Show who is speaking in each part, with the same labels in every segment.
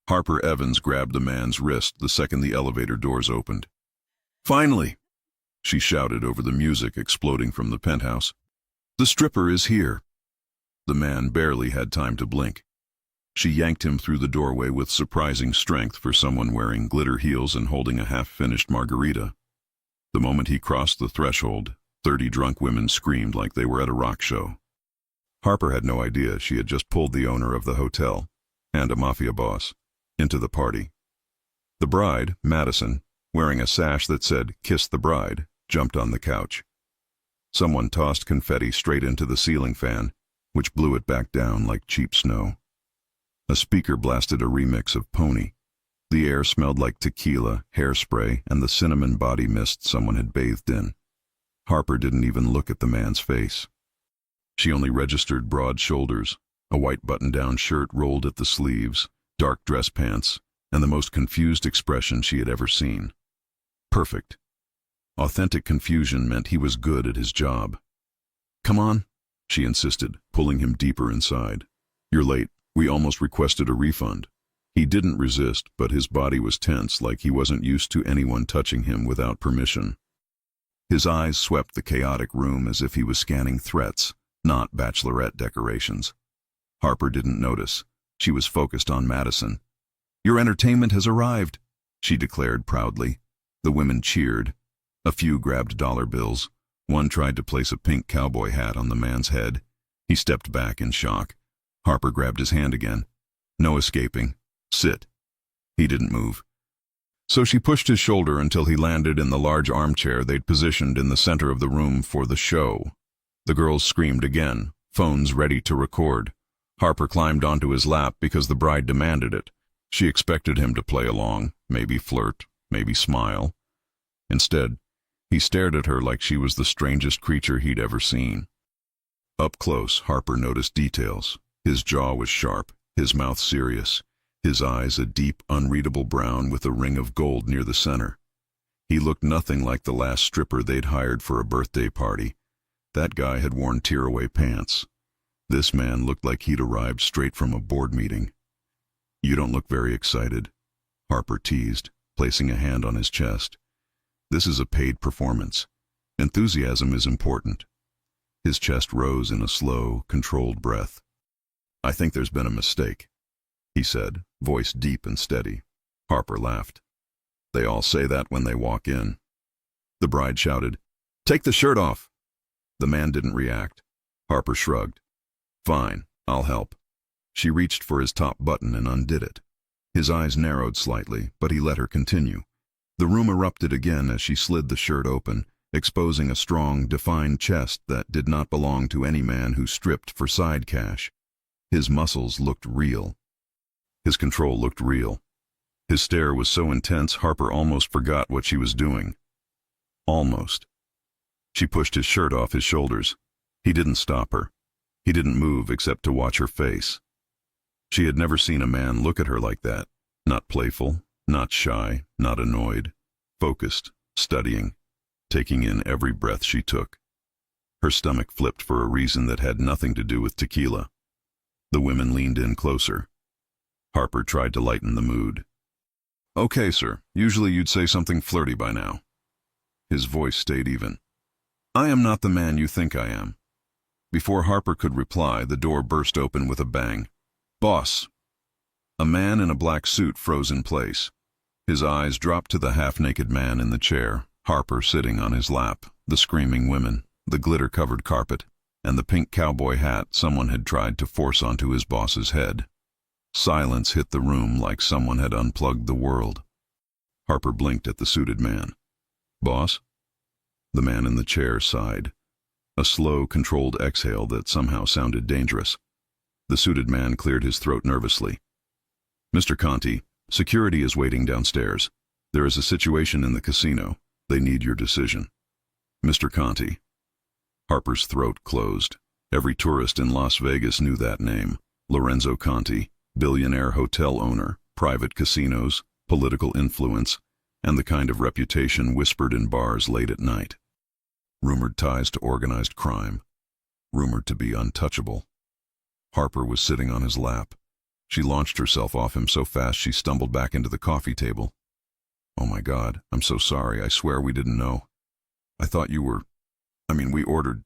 Speaker 1: Harper Evans grabbed the man's wrist the second the elevator doors opened. "Finally!" she shouted over the music exploding from the penthouse. "The stripper is here." The man barely had time to blink. She yanked him through the doorway with surprising strength for someone wearing glitter heels and holding a half-finished margarita. The moment he crossed the threshold, 30 drunk women screamed like they were at a rock show. Harper had no idea she had just pulled the owner of the hotel, and a mafia boss, into the party. The bride, Madison, wearing a sash that said, "Kiss the Bride," jumped on the couch. Someone tossed confetti straight into the ceiling fan, which blew it back down like cheap snow. A speaker blasted a remix of Pony. The air smelled like tequila, hairspray, and the cinnamon body mist someone had bathed in. Harper didn't even look at the man's face. She only registered broad shoulders, a white button-down shirt rolled at the sleeves, dark dress pants, and the most confused expression she had ever seen. Perfect. Authentic confusion meant he was good at his job. "Come on," she insisted, pulling him deeper inside. "You're late. We almost requested a refund." He didn't resist, but his body was tense like he wasn't used to anyone touching him without permission. His eyes swept the chaotic room as if he was scanning threats, not bachelorette decorations. Harper didn't notice. She was focused on Madison. "Your entertainment has arrived," she declared proudly. The women cheered. A few grabbed dollar bills. One tried to place a pink cowboy hat on the man's head. He stepped back in shock. Harper grabbed his hand again. "No escaping. Sit." He didn't move. So she pushed his shoulder until he landed in the large armchair they'd positioned in the center of the room for the show. The girls screamed again, phones ready to record. Harper climbed onto his lap because the bride demanded it. She expected him to play along, maybe flirt, maybe smile. Instead, he stared at her like she was the strangest creature he'd ever seen. Up close, Harper noticed details. His jaw was sharp, his mouth serious, his eyes a deep, unreadable brown with a ring of gold near the center. He looked nothing like the last stripper they'd hired for a birthday party. That guy had worn tear-away pants. This man looked like he'd arrived straight from a board meeting. "You don't look very excited," Harper teased, placing a hand on his chest. "This is a paid performance. Enthusiasm is important." His chest rose in a slow, controlled breath. "I think there's been a mistake," he said, voice deep and steady. Harper laughed. "They all say that when they walk in." The bride shouted, "Take the shirt off!" The man didn't react. Harper shrugged. "Fine, I'll help." She reached for his top button and undid it. His eyes narrowed slightly, but he let her continue. The room erupted again as she slid the shirt open, exposing a strong, defined chest that did not belong to any man who stripped for side cash. His muscles looked real. His control looked real. His stare was so intense Harper almost forgot what she was doing. Almost. She pushed his shirt off his shoulders. He didn't stop her. He didn't move except to watch her face. She had never seen a man look at her like that. Not playful, not shy, not annoyed. Focused, studying, taking in every breath she took. Her stomach flipped for a reason that had nothing to do with tequila. The women leaned in closer. Harper tried to lighten the mood. "Okay, sir. Usually you'd say something flirty by now." His voice stayed even. "I am not the man you think I am." Before Harper could reply, the door burst open with a bang. "Boss!" A man in a black suit froze in place. His eyes dropped to the half-naked man in the chair, Harper sitting on his lap, the screaming women, the glitter-covered carpet, and the pink cowboy hat someone had tried to force onto his boss's head. Silence hit the room like someone had unplugged the world. Harper blinked at the suited man. "Boss?" The man in the chair sighed. A slow, controlled exhale that somehow sounded dangerous. The suited man cleared his throat nervously. "Mr. Conti, security is waiting downstairs. There is a situation in the casino. They need your decision." "Mr. Conti." Harper's throat closed. Every tourist in Las Vegas knew that name. Lorenzo Conti, billionaire hotel owner, private casinos, political influence, and the kind of reputation whispered in bars late at night. Rumored ties to organized crime. Rumored to be untouchable. Harper was sitting on his lap. She launched herself off him so fast she stumbled back into the coffee table. "Oh my God, I'm so sorry. I swear we didn't know. I thought you were... we ordered...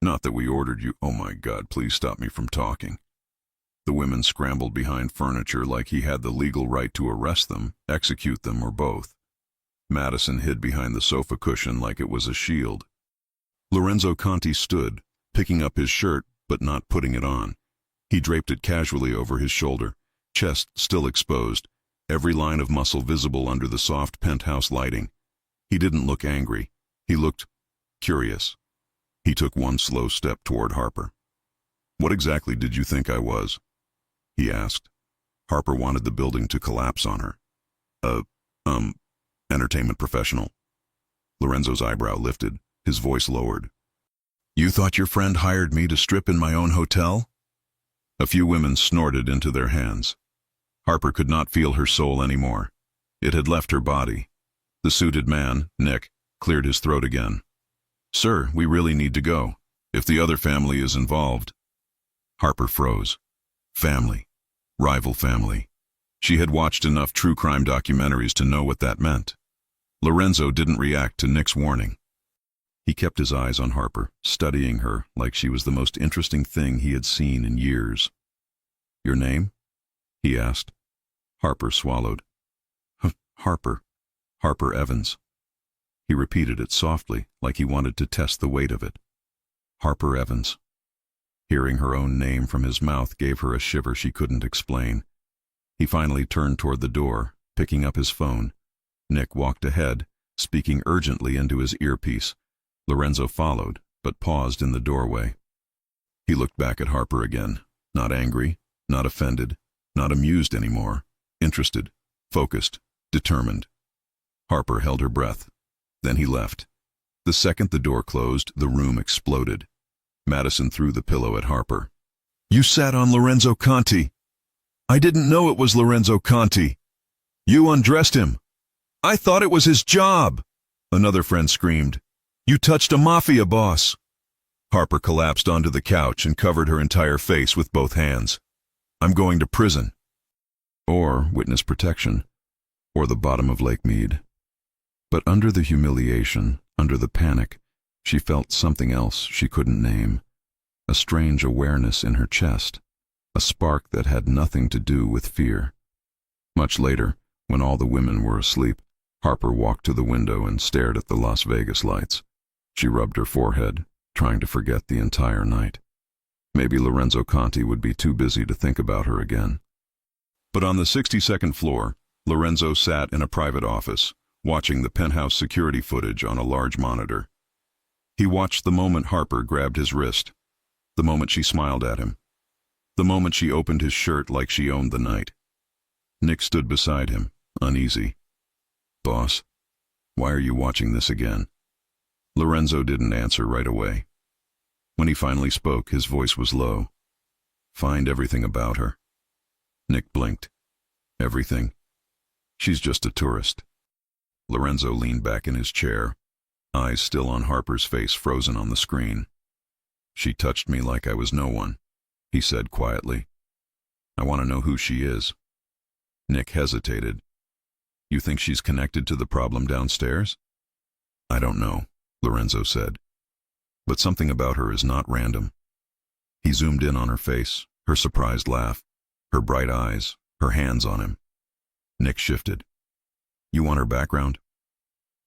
Speaker 1: Not that we ordered you. Oh my God, please stop me from talking." The women scrambled behind furniture like he had the legal right to arrest them, execute them, or both. Madison hid behind the sofa cushion like it was a shield. Lorenzo Conti stood, picking up his shirt but not putting it on. He draped it casually over his shoulder, chest still exposed, every line of muscle visible under the soft penthouse lighting. He didn't look angry. He looked curious. He took one slow step toward Harper. "What exactly did you think I was?" he asked. Harper wanted the building to collapse on her. Entertainment professional." Lorenzo's eyebrow lifted, his voice lowered. "You thought your friend hired me to strip in my own hotel?" A few women snorted into their hands. Harper could not feel her soul anymore. It had left her body. The suited man, Nick, cleared his throat again. "Sir, we really need to go. If the other family is involved..." Harper froze. Family. Rival family. She had watched enough true crime documentaries to know what that meant. Lorenzo didn't react to Nick's warning. He kept his eyes on Harper, studying her like she was the most interesting thing he had seen in years. "Your name?" he asked. Harper swallowed. Harper. Harper Evans." He repeated it softly, like he wanted to test the weight of it. Harper Evans. Hearing her own name from his mouth gave her a shiver she couldn't explain. He finally turned toward the door, picking up his phone. Nick walked ahead, speaking urgently into his earpiece. Lorenzo followed, but paused in the doorway. He looked back at Harper again, not angry, not offended, not amused anymore, interested, focused, determined. Harper held her breath. Then he left. The second the door closed, the room exploded. Madison threw the pillow at Harper. "You sat on Lorenzo Conti. I didn't know it was Lorenzo Conti. You undressed him. I thought it was his job." Another friend screamed. "You touched a Mafia boss." Harper collapsed onto the couch and covered her entire face with both hands. "I'm going to prison. Or witness protection. Or the bottom of Lake Mead." But under the humiliation, under the panic, she felt something else she couldn't name. A strange awareness in her chest. A spark that had nothing to do with fear. Much later, when all the women were asleep, Harper walked to the window and stared at the Las Vegas lights. She rubbed her forehead, trying to forget the entire night. Maybe Lorenzo Conti would be too busy to think about her again. But on the 62nd floor, Lorenzo sat in a private office, watching the penthouse security footage on a large monitor. He watched the moment Harper grabbed his wrist, the moment she smiled at him, the moment she opened his shirt like she owned the night. Nick stood beside him, uneasy. "Boss, why are you watching this again?" Lorenzo didn't answer right away. When he finally spoke, his voice was low. "Find everything about her." Nick blinked. "Everything? She's just a tourist." Lorenzo leaned back in his chair, eyes still on Harper's face frozen on the screen. "She touched me like I was no one," he said quietly. "I want to know who she is." Nick hesitated. "You think she's connected to the problem downstairs?" "I don't know," Lorenzo said. "But something about her is not random." He zoomed in on her face, her surprised laugh, her bright eyes, her hands on him. Nick shifted. "You want her background?"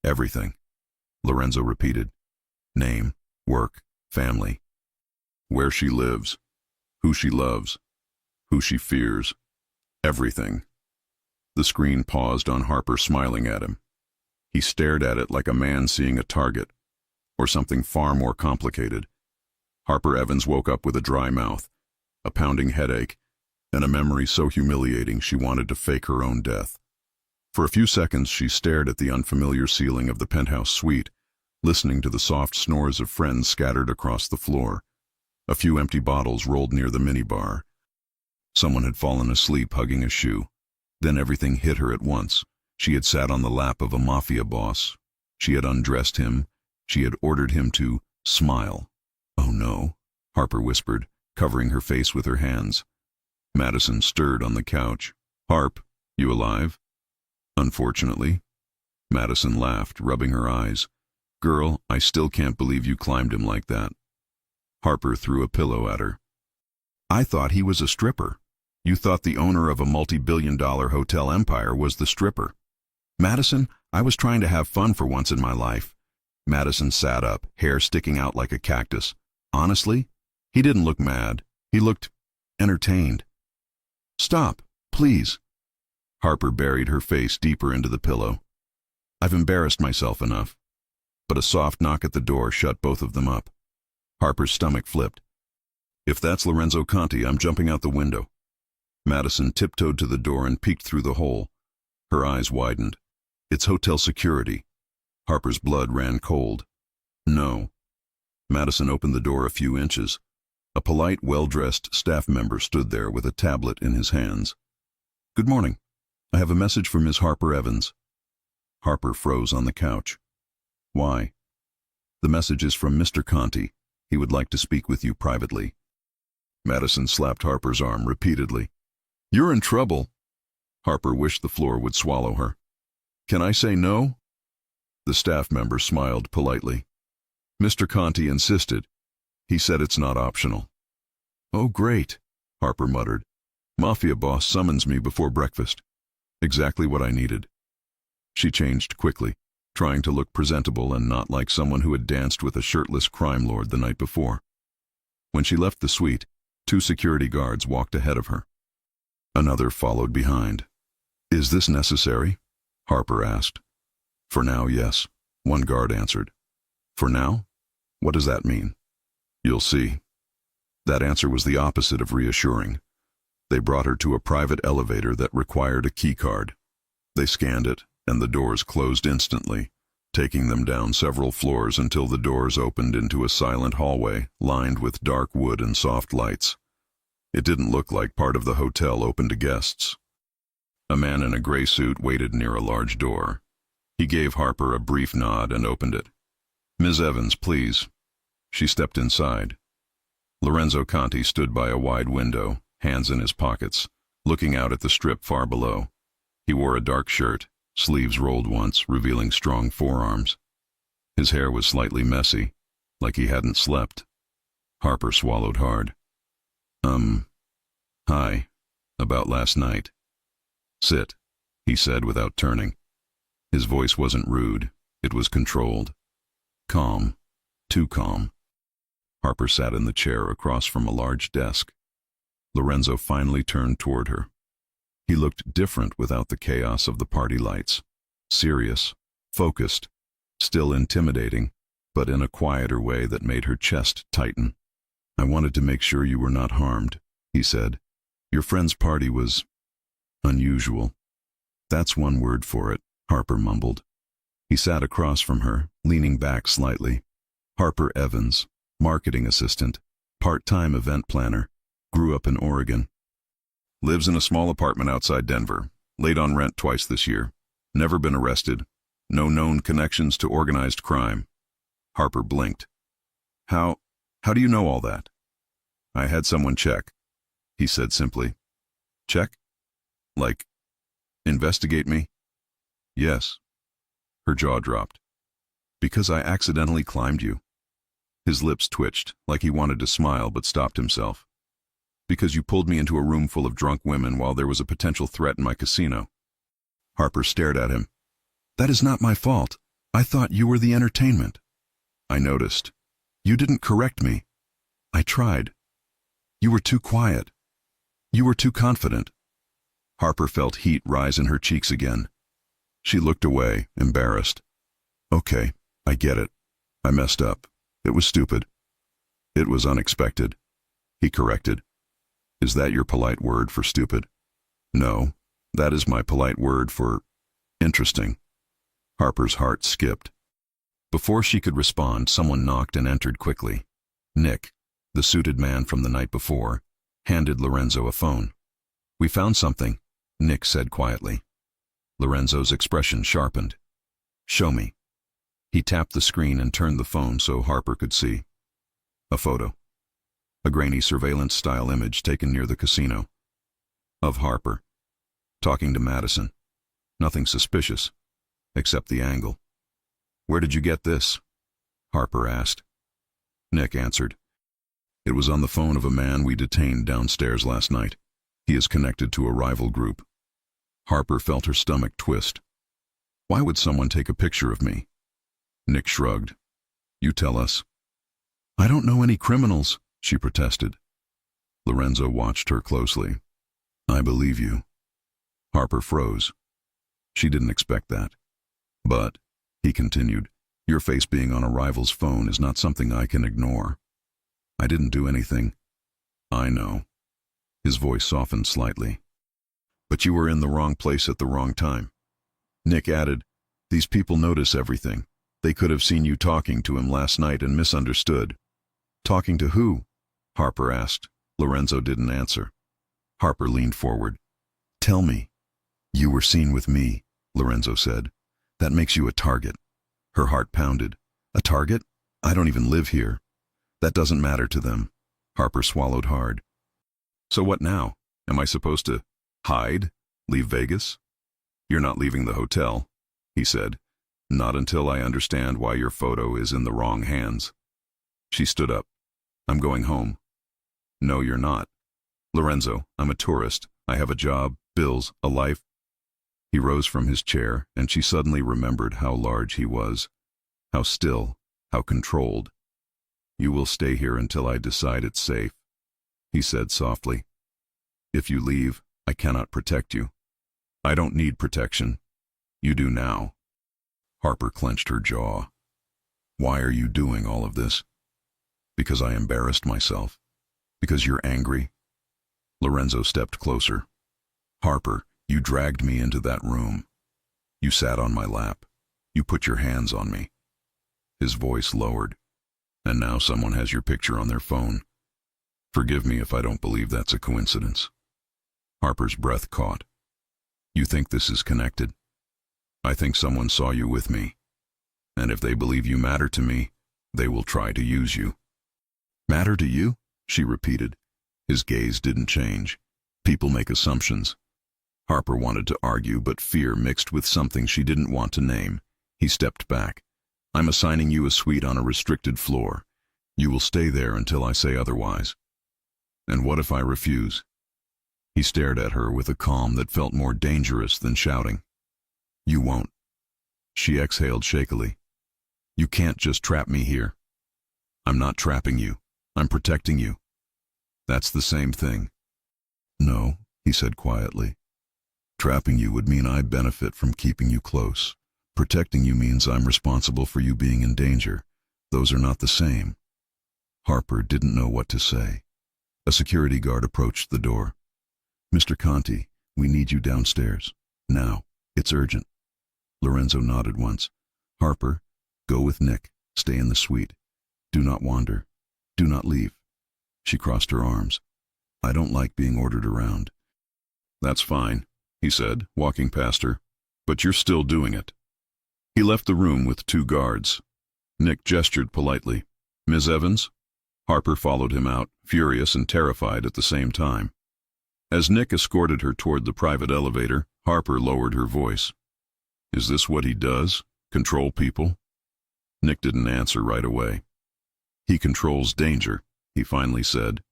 Speaker 1: "Everything," Lorenzo repeated. "Name, work, family. Where she lives, who she loves, who she fears. Everything." The screen paused on Harper smiling at him. He stared at it like a man seeing a target, or something far more complicated. Harper Evans woke up with a dry mouth, a pounding headache, and a memory so humiliating she wanted to fake her own death. For a few seconds she stared at the unfamiliar ceiling of the penthouse suite, listening to the soft snores of friends scattered across the floor. A few empty bottles rolled near the minibar. Someone had fallen asleep hugging a shoe. Then everything hit her at once. She had sat on the lap of a Mafia boss. She had undressed him. She had ordered him to smile. "Oh no," Harper whispered, covering her face with her hands. Madison stirred on the couch. "Harp, you alive?" "Unfortunately." Madison laughed, rubbing her eyes. "Girl, I still can't believe you climbed him like that." Harper threw a pillow at her. "I thought he was a stripper. You thought the owner of a multi-billion-dollar hotel empire was the stripper." "Madison, I was trying to have fun for once in my life." Madison sat up, hair sticking out like a cactus. Honestly, he didn't look mad. He looked entertained. "Stop, please." Harper buried her face deeper into the pillow. "I've embarrassed myself enough." But a soft knock at the door shut both of them up. Harper's stomach flipped. "If that's Lorenzo Conti, I'm jumping out the window." Madison tiptoed to the door and peeked through the hole. Her eyes widened. "It's hotel security." Harper's blood ran cold. "No." Madison opened the door a few inches. A polite, well-dressed staff member stood there with a tablet in his hands. "Good morning. I have a message for Miss Harper Evans." Harper froze on the couch. "Why?" "The message is from Mr. Conti. He would like to speak with you privately." Madison slapped Harper's arm repeatedly. "You're in trouble." Harper wished the floor would swallow her. "Can I say no?" The staff member smiled politely. "Mr. Conti insisted. He said it's not optional." "Oh, great," Harper muttered. "Mafia boss summons me before breakfast. Exactly what I needed." She changed quickly, trying to look presentable and not like someone who had danced with a shirtless crime lord the night before. When she left the suite, 2 security guards walked ahead of her. Another followed behind. "Is this necessary?" Harper asked. "For now, yes," one guard answered. "For now? What does that mean?" "You'll see." That answer was the opposite of reassuring. They brought her to a private elevator that required a key card. They scanned it, and the doors closed instantly, taking them down several floors until the doors opened into a silent hallway lined with dark wood and soft lights. It didn't look like part of the hotel open to guests. A man in a gray suit waited near a large door. He gave Harper a brief nod and opened it. "Ms. Evans, please." She stepped inside. Lorenzo Conti stood by a wide window, hands in his pockets, looking out at the strip far below. He wore a dark shirt, sleeves rolled once, revealing strong forearms. His hair was slightly messy, like he hadn't slept. Harper swallowed hard. Hi. About last night." "Sit," he said without turning. His voice wasn't rude, it was controlled. Calm. Too calm. Harper sat in the chair across from a large desk. Lorenzo finally turned toward her. He looked different without the chaos of the party lights. Serious, focused, still intimidating, but in a quieter way that made her chest tighten. "I wanted to make sure you were not harmed," he said. "Your friend's party was unusual." "That's one word for it," Harper mumbled. He sat across from her, leaning back slightly. Harper Evans, marketing assistant, part-time event planner, grew up in Oregon. Lives in a small apartment outside Denver, late on rent twice this year. Never been arrested. No known connections to organized crime. Harper blinked. How do you know all that?" "I had someone check," he said simply. "Check? Like, investigate me?" "Yes." Her jaw dropped. "Because I accidentally climbed you." His lips twitched, like he wanted to smile but stopped himself. "Because you pulled me into a room full of drunk women while there was a potential threat in my casino." Harper stared at him. "That is not my fault. I thought you were the entertainment." "I noticed. You didn't correct me." "I tried. You were too quiet. You were too confident." Harper felt heat rise in her cheeks again. She looked away, embarrassed. "Okay, I get it. I messed up. It was stupid." "It was unexpected," he corrected. "Is that your polite word for stupid?" "No, that is my polite word for interesting." Harper's heart skipped. Before she could respond, someone knocked and entered quickly. Nick, the suited man from the night before, handed Lorenzo a phone. "We found something," Nick said quietly. Lorenzo's expression sharpened. "Show me." He tapped the screen and turned the phone so Harper could see. A photo. A grainy surveillance-style image taken near the casino. Of Harper. Talking to Madison. Nothing suspicious, except the angle. Where did you get this? Harper asked. Nick answered. It was on the phone of a man we detained downstairs last night. He is connected to a rival group. Harper felt her stomach twist. Why would someone take a picture of me? Nick shrugged. You tell us. I don't know any criminals, she protested. Lorenzo watched her closely. I believe you. Harper froze. She didn't expect that. But, he continued, your face being on a rival's phone is not something I can ignore. I didn't do anything. I know. His voice softened slightly. But you were in the wrong place at the wrong time. Nick added, these people notice everything. They could have seen you talking to him last night and misunderstood. Talking to who? Harper asked. Lorenzo didn't answer. Harper leaned forward. Tell me. You were seen with me, Lorenzo said. That makes you a target. Her heart pounded. A target? I don't even live here. That doesn't matter to them. Harper swallowed hard. So what now? Am I supposed to hide? Leave Vegas? You're not leaving the hotel, he said. Not until I understand why your photo is in the wrong hands. She stood up. I'm going home. No, you're not. Lorenzo, I'm a tourist. I have a job, bills, a life. He rose from his chair, and she suddenly remembered how large he was. How still, how controlled. You will stay here until I decide it's safe, he said softly. If you leave, I cannot protect you. I don't need protection. You do now. Harper clenched her jaw. Why are you doing all of this? Because I embarrassed myself. Because you're angry. Lorenzo stepped closer. Harper, you dragged me into that room. You sat on my lap. You put your hands on me. His voice lowered. And now someone has your picture on their phone. Forgive me if I don't believe that's a coincidence. Harper's breath caught. You think this is connected? I think someone saw you with me. And if they believe you matter to me, they will try to use you. Matter to you? She repeated. His gaze didn't change. People make assumptions. Harper wanted to argue, but fear mixed with something she didn't want to name. He stepped back. I'm assigning you a suite on a restricted floor. You will stay there until I say otherwise. And what if I refuse? He stared at her with a calm that felt more dangerous than shouting. You won't. She exhaled shakily. You can't just trap me here. I'm not trapping you. I'm protecting you. That's the same thing. No, he said quietly. Trapping you would mean I benefit from keeping you close. Protecting you means I'm responsible for you being in danger. Those are not the same. Harper didn't know what to say. A security guard approached the door. Mr. Conti, we need you downstairs. Now. It's urgent. Lorenzo nodded once. Harper, go with Nick. Stay in the suite. Do not wander. Do not leave. She crossed her arms. I don't like being ordered around. That's fine, he said, walking past her. But you're still doing it. He left the room with 2 guards. Nick gestured politely. Ms. Evans? Harper followed him out, furious and terrified at the same time. As Nick escorted her toward the private elevator, Harper lowered her voice. Is this what he does? Control people? Nick didn't answer right away. He controls danger, he finally said.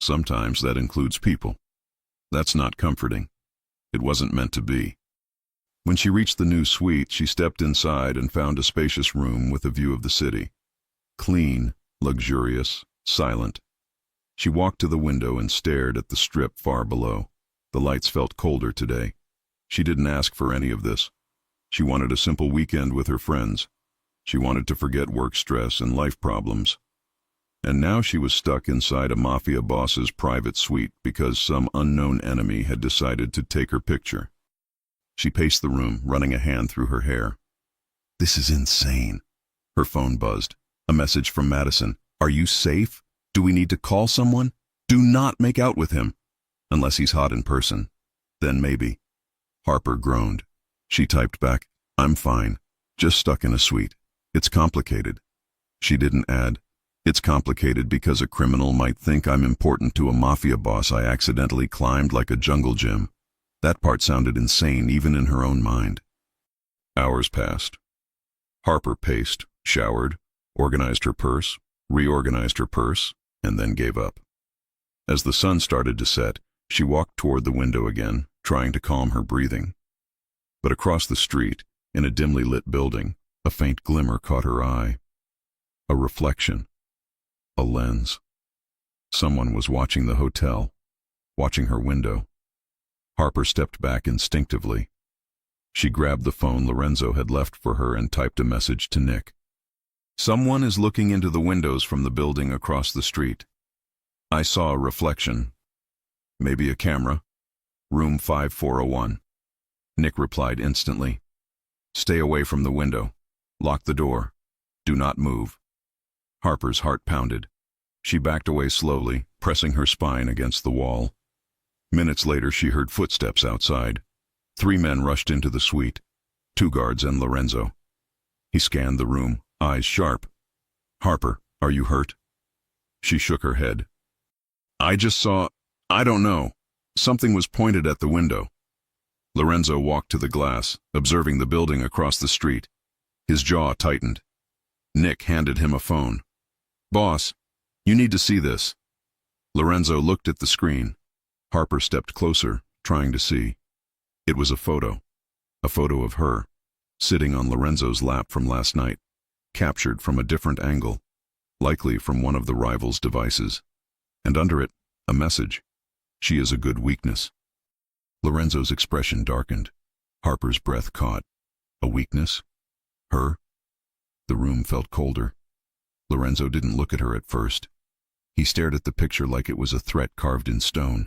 Speaker 1: Sometimes that includes people. That's not comforting. It wasn't meant to be. When she reached the new suite, she stepped inside and found a spacious room with a view of the city. Clean, luxurious, silent. She walked to the window and stared at the strip far below. The lights felt colder today. She didn't ask for any of this. She wanted a simple weekend with her friends. She wanted to forget work stress and life problems. And now she was stuck inside a Mafia boss's private suite because some unknown enemy had decided to take her picture. She paced the room, running a hand through her hair. This is insane. Her phone buzzed. A message from Madison. Are you safe? Do we need to call someone? Do not make out with him. Unless he's hot in person. Then maybe. Harper groaned. She typed back, I'm fine. Just stuck in a suite. It's complicated. She didn't add, It's complicated because a criminal might think I'm important to a mafia boss I accidentally climbed like a jungle gym. That part sounded insane even in her own mind. Hours passed. Harper paced, showered, organized her purse, reorganized her purse, and then gave up. As the sun started to set, she walked toward the window again, trying to calm her breathing. But across the street, in a dimly lit building, a faint glimmer caught her eye. A reflection. A lens. Someone was watching the hotel, watching her window. Harper stepped back instinctively. She grabbed the phone Lorenzo had left for her and typed a message to Nick. Someone is looking into the windows from the building across the street. I saw a reflection. Maybe a camera. Room 5401. Nick replied instantly. Stay away from the window. Lock the door. Do not move. Harper's heart pounded. She backed away slowly, pressing her spine against the wall. Minutes later, she heard footsteps outside. 3 men rushed into the suite. 2 guards and Lorenzo. He scanned the room, eyes sharp. Harper, are you hurt? She shook her head. I don't know. Something was pointed at the window. Lorenzo walked to the glass, observing the building across the street. His jaw tightened. Nick handed him a phone. Boss, you need to see this. Lorenzo looked at the screen. Harper stepped closer, trying to see. It was a photo of her, sitting on Lorenzo's lap from last night, captured from a different angle, likely from one of the rival's devices. And under it, a message. She is a good weakness. Lorenzo's expression darkened. Harper's breath caught. A weakness? Her? The room felt colder. Lorenzo didn't look at her at first. He stared at the picture like it was a threat carved in stone.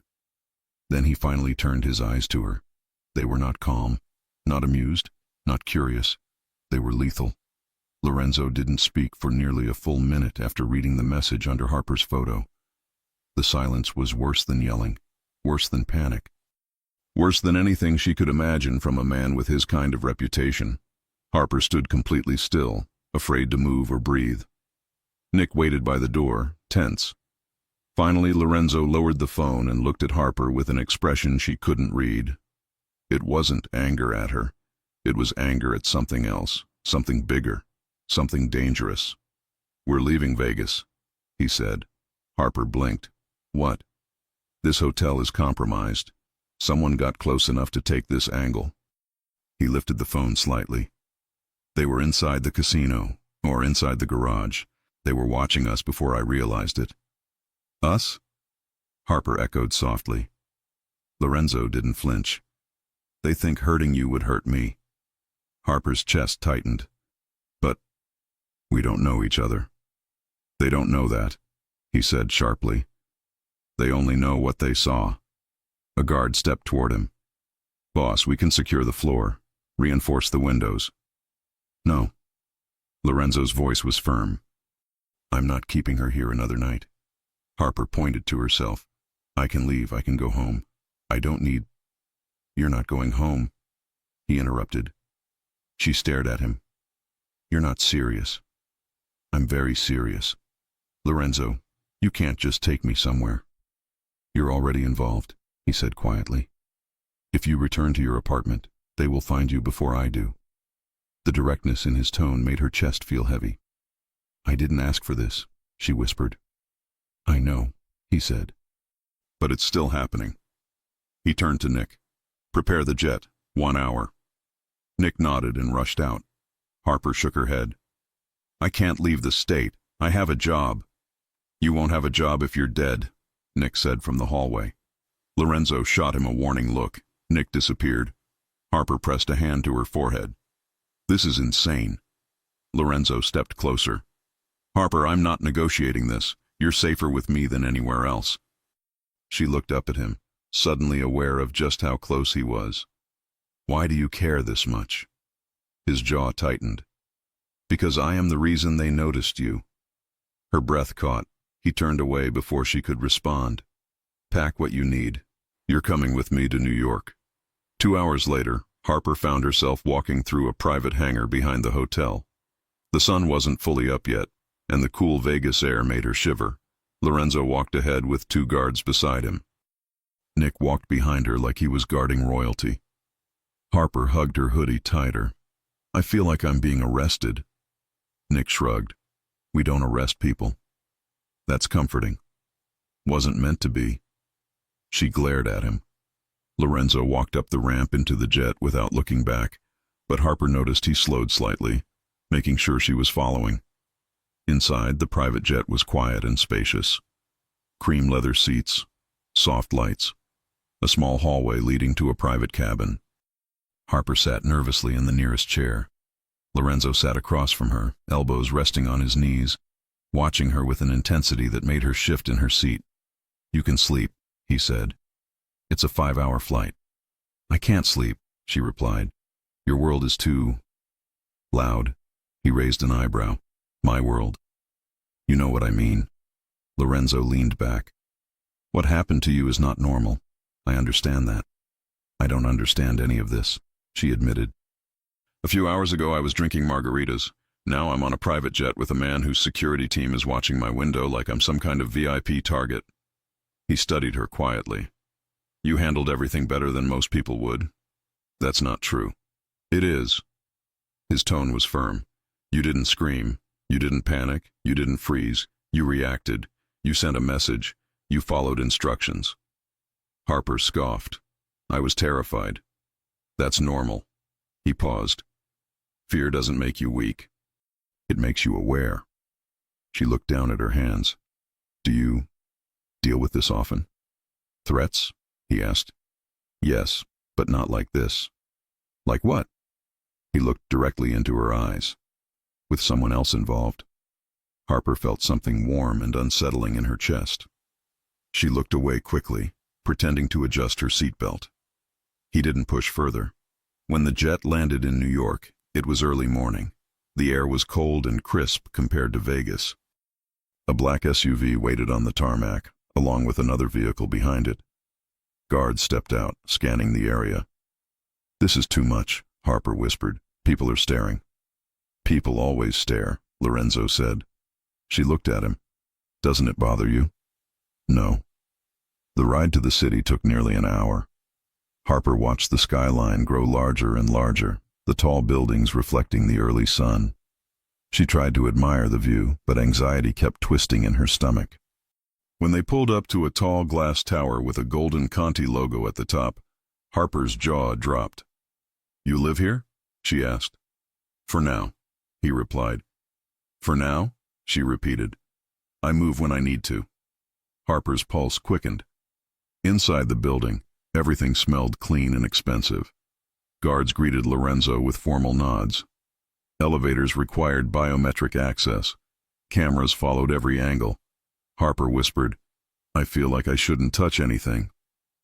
Speaker 1: Then he finally turned his eyes to her. They were not calm, not amused, not curious. They were lethal. Lorenzo didn't speak for nearly a full minute after reading the message under Harper's photo. The silence was worse than yelling, worse than panic, worse than anything she could imagine from a man with his kind of reputation. Harper stood completely still, afraid to move or breathe. Nick waited by the door, tense. Finally, Lorenzo lowered the phone and looked at Harper with an expression she couldn't read. It wasn't anger at her. It was anger at something else, something bigger, something dangerous. We're leaving Vegas, he said. Harper blinked. What? This hotel is compromised. Someone got close enough to take this angle. He lifted the phone slightly. They were inside the casino, or inside the garage. They were watching us before I realized it. Us? Harper echoed softly. Lorenzo didn't flinch. They think hurting you would hurt me. Harper's chest tightened. But we don't know each other. They don't know that, he said sharply. They only know what they saw. A guard stepped toward him. Boss, we can secure the floor. Reinforce the windows. No. Lorenzo's voice was firm. I'm not keeping her here another night. Harper pointed to herself. I can leave. I can go home. I don't need... You're not going home, he interrupted. She stared at him. You're not serious. I'm very serious. Lorenzo, you can't just take me somewhere. You're already involved, he said quietly. If you return to your apartment, they will find you before I do. The directness in his tone made her chest feel heavy. I didn't ask for this, she whispered. I know, he said. But it's still happening. He turned to Nick. Prepare the jet. 1 hour. Nick nodded and rushed out. Harper shook her head. I can't leave the state. I have a job. You won't have a job if you're dead, Nick said from the hallway. Lorenzo shot him a warning look. Nick disappeared. Harper pressed a hand to her forehead. This is insane. Lorenzo stepped closer. Harper, I'm not negotiating this. You're safer with me than anywhere else. She looked up at him, suddenly aware of just how close he was. Why do you care this much? His jaw tightened. Because I am the reason they noticed you. Her breath caught. He turned away before she could respond. Pack what you need. You're coming with me to New York. 2 hours later, Harper found herself walking through a private hangar behind the hotel. The sun wasn't fully up yet, and the cool Vegas air made her shiver. Lorenzo walked ahead with 2 guards beside him. Nick walked behind her like he was guarding royalty. Harper hugged her hoodie tighter. "I feel like I'm being arrested." Nick shrugged. "We don't arrest people." "That's comforting." "Wasn't meant to be." She glared at him. Lorenzo walked up the ramp into the jet without looking back, but Harper noticed he slowed slightly, making sure she was following. Inside, the private jet was quiet and spacious. Cream leather seats, soft lights, a small hallway leading to a private cabin. Harper sat nervously in the nearest chair. Lorenzo sat across from her, elbows resting on his knees, watching her with an intensity that made her shift in her seat. "You can sleep," he said. "It's a 5-hour flight." "I can't sleep," she replied. "Your world is too loud." He raised an eyebrow. "My world." "You know what I mean." Lorenzo leaned back. "What happened to you is not normal. I understand that." "I don't understand any of this," she admitted. "A few hours ago I was drinking margaritas. Now I'm on a private jet with a man whose security team is watching my window like I'm some kind of VIP target." He studied her quietly. "You handled everything better than most people would." "That's not true." "It is." His tone was firm. "You didn't scream. You didn't panic. You didn't freeze. You reacted. You sent a message. You followed instructions." Harper scoffed. "I was terrified." "That's normal." He paused. "Fear doesn't make you weak. It makes you aware." She looked down at her hands. "Do you deal with this often?" "Threats?" he asked. "Yes, but not like this." "Like what?" He looked directly into her eyes. "With someone else involved." Harper felt something warm and unsettling in her chest. She looked away quickly, pretending to adjust her seatbelt. He didn't push further. When the jet landed in New York, it was early morning. The air was cold and crisp compared to Vegas. A black SUV waited on the tarmac, along with another vehicle behind it. Guards stepped out, scanning the area. "This is too much," Harper whispered. "People are staring." "People always stare," Lorenzo said. She looked at him. "Doesn't it bother you?" "No." The ride to the city took nearly an hour. Harper watched the skyline grow larger and larger, the tall buildings reflecting the early sun. She tried to admire the view, but anxiety kept twisting in her stomach. When they pulled up to a tall glass tower with a golden Conti logo at the top, Harper's jaw dropped. "You live here?" she asked. "For now," he replied. "For now?" she repeated. "I move when I need to." Harper's pulse quickened. Inside the building, everything smelled clean and expensive. Guards greeted Lorenzo with formal nods. Elevators required biometric access. Cameras followed every angle. Harper whispered, "I feel like I shouldn't touch anything."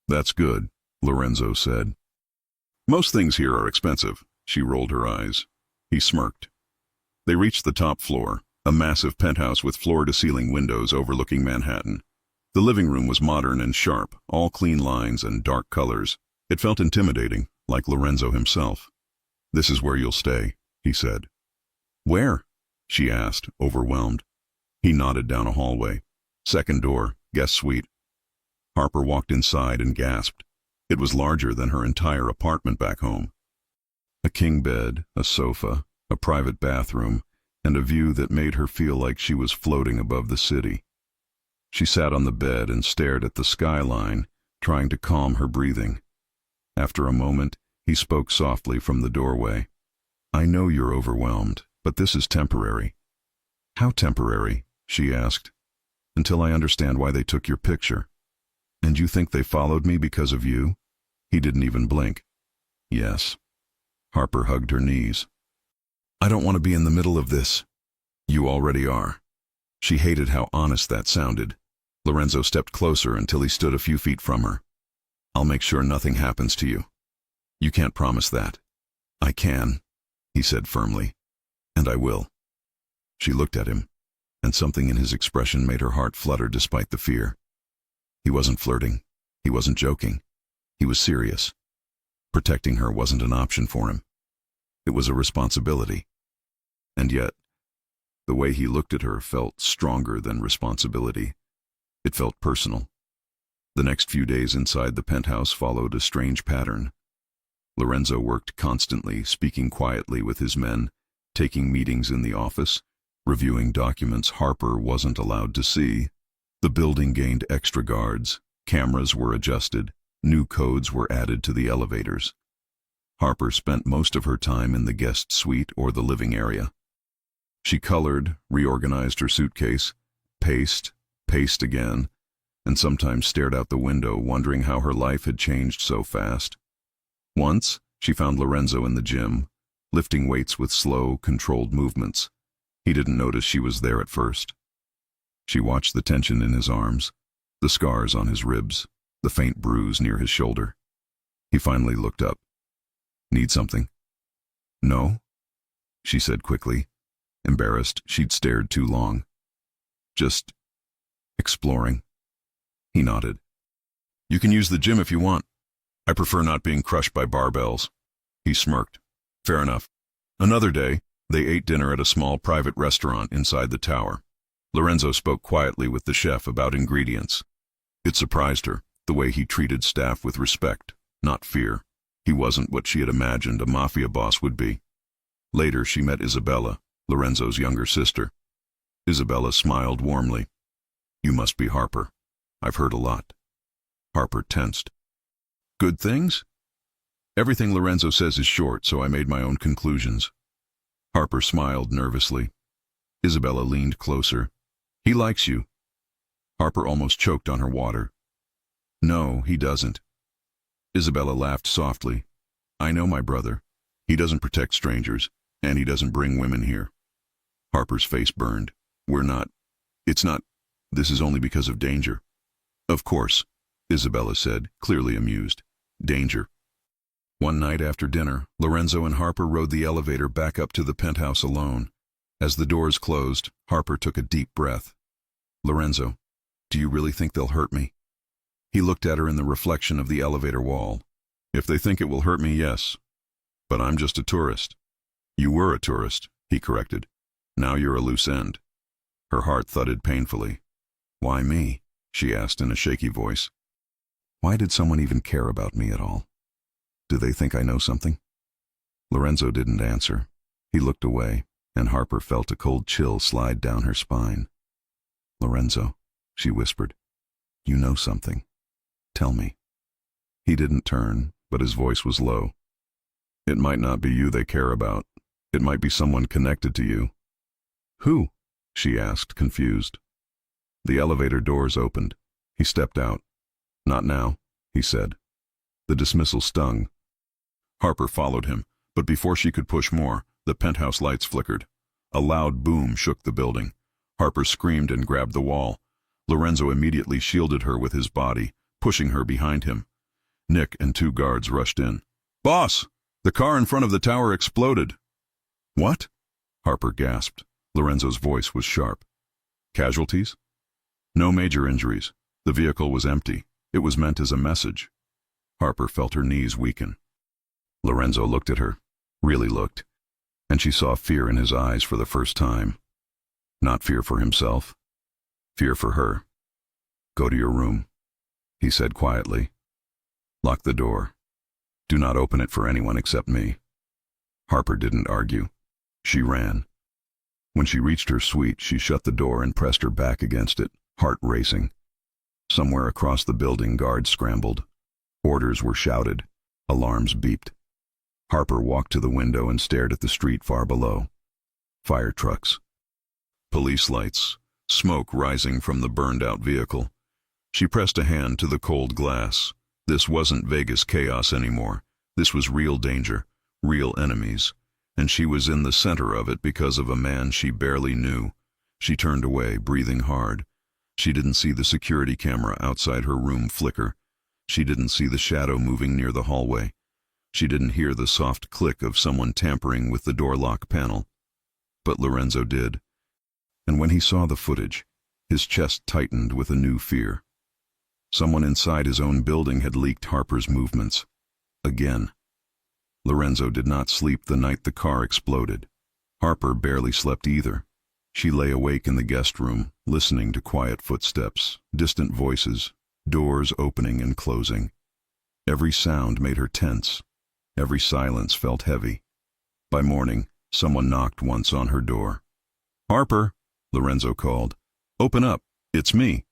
Speaker 1: "That's good," Lorenzo said. "Most things here are expensive." She rolled her eyes. He smirked. They reached the top floor, a massive penthouse with floor-to-ceiling windows overlooking Manhattan. The living room was modern and sharp, all clean lines and dark colors. It felt intimidating, like Lorenzo himself. "This is where you'll stay," he said. "Where?" she asked, overwhelmed. He nodded down a hallway. "Second door, guest suite." Harper walked inside and gasped. It was larger than her entire apartment back home. A king bed, a sofa, a private bathroom, and a view that made her feel like she was floating above the city. She sat on the bed and stared at the skyline, trying to calm her breathing. After a moment, he spoke softly from the doorway. "I know you're overwhelmed, but this is temporary." "How temporary?" she asked. "Until I understand why they took your picture." "And you think they followed me because of you?" He didn't even blink. "Yes." Harper hugged her knees. "I don't want to be in the middle of this." "You already are." She hated how honest that sounded. Lorenzo stepped closer until he stood a few feet from her. "I'll make sure nothing happens to you." "You can't promise that." "I can," he said firmly. "And I will." She looked at him, and something in his expression made her heart flutter despite the fear. He wasn't flirting. He wasn't joking. He was serious. Protecting her wasn't an option for him. It was a responsibility. And yet, The way he looked at her felt stronger than responsibility. It felt personal. The next few days inside the penthouse followed a strange pattern. Lorenzo worked constantly, speaking quietly with his men, taking meetings in the office, reviewing documents Harper wasn't allowed to see. The building gained extra guards, cameras were adjusted, new codes were added to the elevators. Harper spent most of her time in the guest suite or the living area. She colored, reorganized her suitcase, paced again, and sometimes stared out the window, wondering how her life had changed so fast. Once, she found Lorenzo in the gym, lifting weights with slow, controlled movements. He didn't notice she was there at first. She watched the tension in his arms, the scars on his ribs, the faint bruise near his shoulder. He finally looked up. "Need something?" "No," she said quickly, embarrassed she'd stared too long. "Just exploring." He nodded. "You can use the gym if you want. I prefer not being crushed by barbells." He smirked. "Fair enough." Another day, they ate dinner at a small private restaurant inside the tower. Lorenzo spoke quietly with the chef about ingredients. It surprised her, the way he treated staff with respect, not fear. He wasn't what she had imagined a Mafia boss would be. Later, she met Isabella, Lorenzo's younger sister. Isabella smiled warmly. "You must be Harper. I've heard a lot." Harper tensed. "Good things?" "Everything Lorenzo says is short, so I made my own conclusions." Harper smiled nervously. Isabella leaned closer. "He likes you." Harper almost choked on her water. "No, he doesn't." Isabella laughed softly. "I know my brother. He doesn't protect strangers, and he doesn't bring women here." Harper's face burned. It's not, this is only because of danger." "Of course," Isabella said, clearly amused. "Danger." One night after dinner, Lorenzo and Harper rode the elevator back up to the penthouse alone. As the doors closed, Harper took a deep breath. "Lorenzo, do you really think they'll hurt me?" He looked at her in the reflection of the elevator wall. "If they think it will hurt me, yes. But I'm just a tourist." "You were a tourist," he corrected. "Now you're a loose end." Her heart thudded painfully. "Why me?" she asked in a shaky voice. "Why did someone even care about me at all? Do they think I know something?" Lorenzo didn't answer. He looked away, and Harper felt a cold chill slide down her spine. "Lorenzo," she whispered, "you know something. Tell me." He didn't turn, but his voice was low. "It might not be you they care about. It might be someone connected to you." "Who?" she asked, confused. The elevator doors opened. He stepped out. "Not now," he said. The dismissal stung. Harper followed him, but before she could push more, the penthouse lights flickered. A loud boom shook the building. Harper screamed and grabbed the wall. Lorenzo immediately shielded her with his body, pushing her behind him. Nick and 2 guards rushed in. "Boss! The car in front of the tower exploded." "What?" Harper gasped. Lorenzo's voice was sharp. "Casualties?" "No major injuries. The vehicle was empty. It was meant as a message." Harper felt her knees weaken. Lorenzo looked at her, really looked, and she saw fear in his eyes for the first time. Not fear for himself, fear for her. "Go to your room," he said quietly. "Lock the door. Do not open it for anyone except me." Harper didn't argue. She ran. When she reached her suite, she shut the door and pressed her back against it, heart racing. Somewhere across the building, guards scrambled. Orders were shouted. Alarms beeped. Harper walked to the window and stared at the street far below. Fire trucks. Police lights. Smoke rising from the burned-out vehicle. She pressed a hand to the cold glass. This wasn't Vegas chaos anymore. This was real danger, real enemies. And she was in the center of it because of a man she barely knew. She turned away, breathing hard. She didn't see the security camera outside her room flicker. She didn't see the shadow moving near the hallway. She didn't hear the soft click of someone tampering with the door lock panel. But Lorenzo did. And when he saw the footage, his chest tightened with a new fear. Someone inside his own building had leaked Harper's movements. Again. Lorenzo did not sleep the night the car exploded. Harper barely slept either. She lay awake in the guest room, listening to quiet footsteps, distant voices, doors opening and closing. Every sound made her tense. Every silence felt heavy. By morning, someone knocked once on her door. "Harper," Lorenzo called. "Open up. It's me."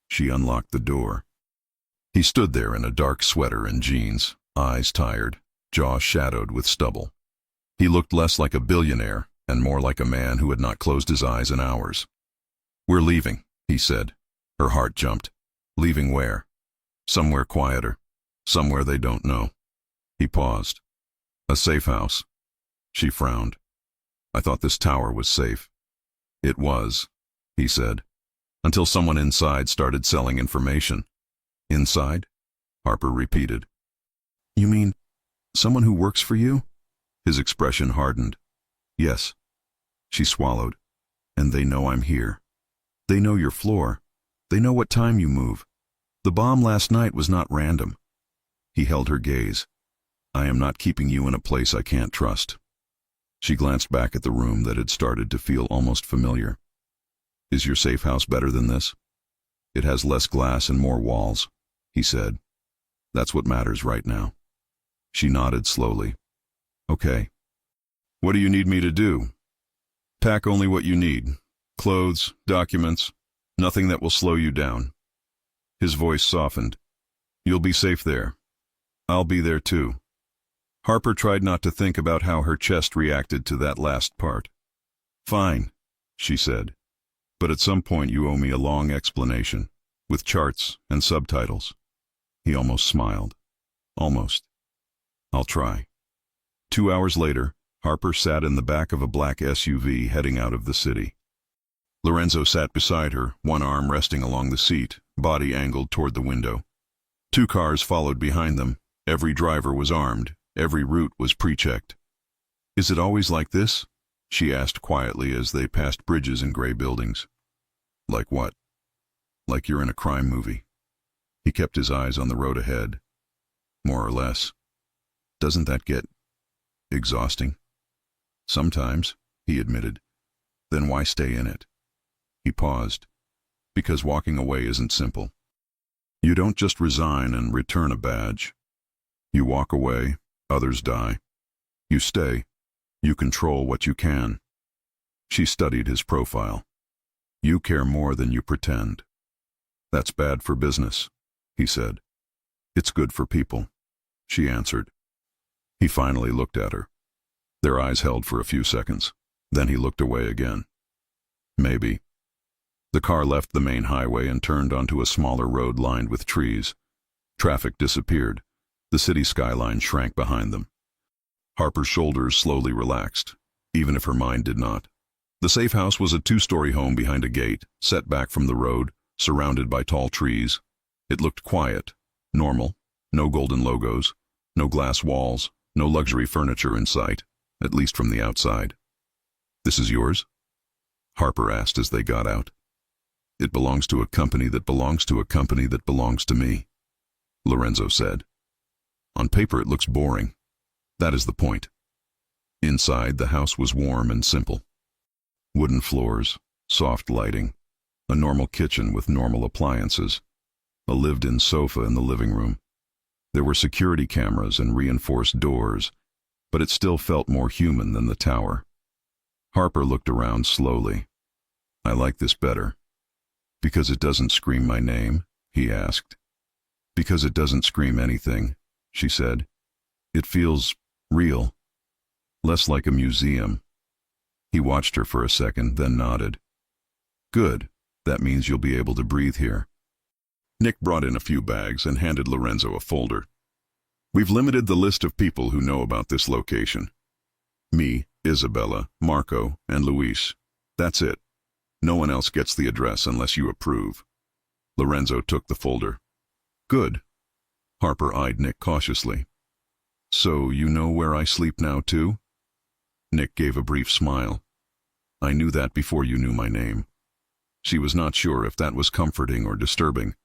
Speaker 1: She unlocked the door. He stood there in a dark sweater and jeans, eyes tired, jaw shadowed with stubble. He looked less like a billionaire and more like a man who had not closed his eyes in hours. "We're leaving," he said. Her heart jumped. "Leaving where?" "Somewhere quieter. Somewhere they don't know." He paused. "A safe house." She frowned. "I thought this tower was safe." "It was," he said, "until someone inside started selling information." "Inside?" Harper repeated. "You mean someone who works for you?" His expression hardened. "Yes." She swallowed. "And they know I'm here. They know your floor. They know what time you move. The bomb last night was not random." He held her gaze. "I am not keeping you in a place I can't trust." She glanced back at the room that had started to feel almost familiar. "Is your safe house better than this?" "It has less glass and more walls," he said. "That's what matters right now." She nodded slowly. "Okay. What do you need me to do?" "Pack only what you need. Clothes, documents, nothing that will slow you down." His voice softened. "You'll be safe there. I'll be there too." Harper tried not to think about how her chest reacted to that last part. "Fine," she said. "But at some point you owe me a long explanation, with charts and subtitles." He almost smiled. "Almost. I'll try." 2 hours later, Harper sat in the back of a black SUV heading out of the city. Lorenzo sat beside her, one arm resting along the seat, body angled toward the window. 2 cars followed behind them. Every driver was armed. Every route was pre-checked. "Is it always like this?" she asked quietly as they passed bridges and gray buildings. "Like what?" "Like you're in a crime movie." He kept his eyes on the road ahead. "More or less. Doesn't that get exhausting?" "Sometimes," he admitted. "Then why stay in it?" He paused. "Because walking away isn't simple. You don't just resign and return a badge. You walk away, others die. You stay. You control what you can." She studied his profile. "You care more than you pretend." "That's bad for business," he said. "It's good for people," she answered. He finally looked at her. Their eyes held for a few seconds. Then he looked away again. "Maybe." The car left the main highway and turned onto a smaller road lined with trees. Traffic disappeared. The city skyline shrank behind them. Harper's shoulders slowly relaxed, even if her mind did not. The safe house was a 2-story home behind a gate, set back from the road, surrounded by tall trees. It looked quiet, normal, no golden logos, no glass walls, no luxury furniture in sight, at least from the outside. "This is yours?" Harper asked as they got out. "It belongs to a company that belongs to a company that belongs to me," Lorenzo said. "On paper it looks boring. That is the point." Inside, the house was warm and simple. Wooden floors, soft lighting, a normal kitchen with normal appliances, a lived-in sofa in the living room. There were security cameras and reinforced doors, but it still felt more human than the tower. Harper looked around slowly. "I like this better." "Because it doesn't scream my name?" he asked. "Because it doesn't scream anything," she said. "It feels real. Less like a museum." He watched her for a second, then nodded. "Good. That means you'll be able to breathe here." Nick brought in a few bags and handed Lorenzo a folder. "We've limited the list of people who know about this location. Me, Isabella, Marco, and Luis. That's it. No one else gets the address unless you approve." Lorenzo took the folder. "Good." Harper eyed Nick cautiously. "So you know where I sleep now, too?" Nick gave a brief smile. "I knew that before you knew my name." She was not sure if that was comforting or disturbing.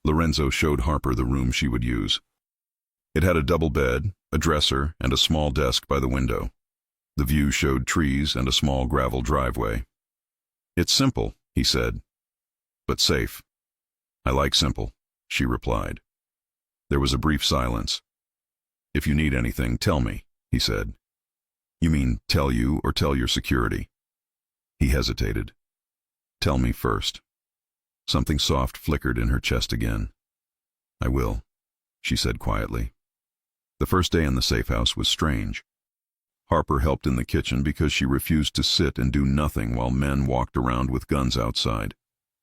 Speaker 1: Lorenzo showed Harper the room she would use. It had a double bed, a dresser, and a small desk by the window. The view showed trees and a small gravel driveway. It's simple, he said, but safe. I like simple, she replied. There was a brief silence. If you need anything, tell me, he said. You mean tell you or tell your security? He hesitated. Tell me first. Something soft flickered in her chest again. I will, she said quietly. The first day in the safe house was strange. Harper helped in the kitchen because she refused to sit and do nothing while men walked around with guns outside.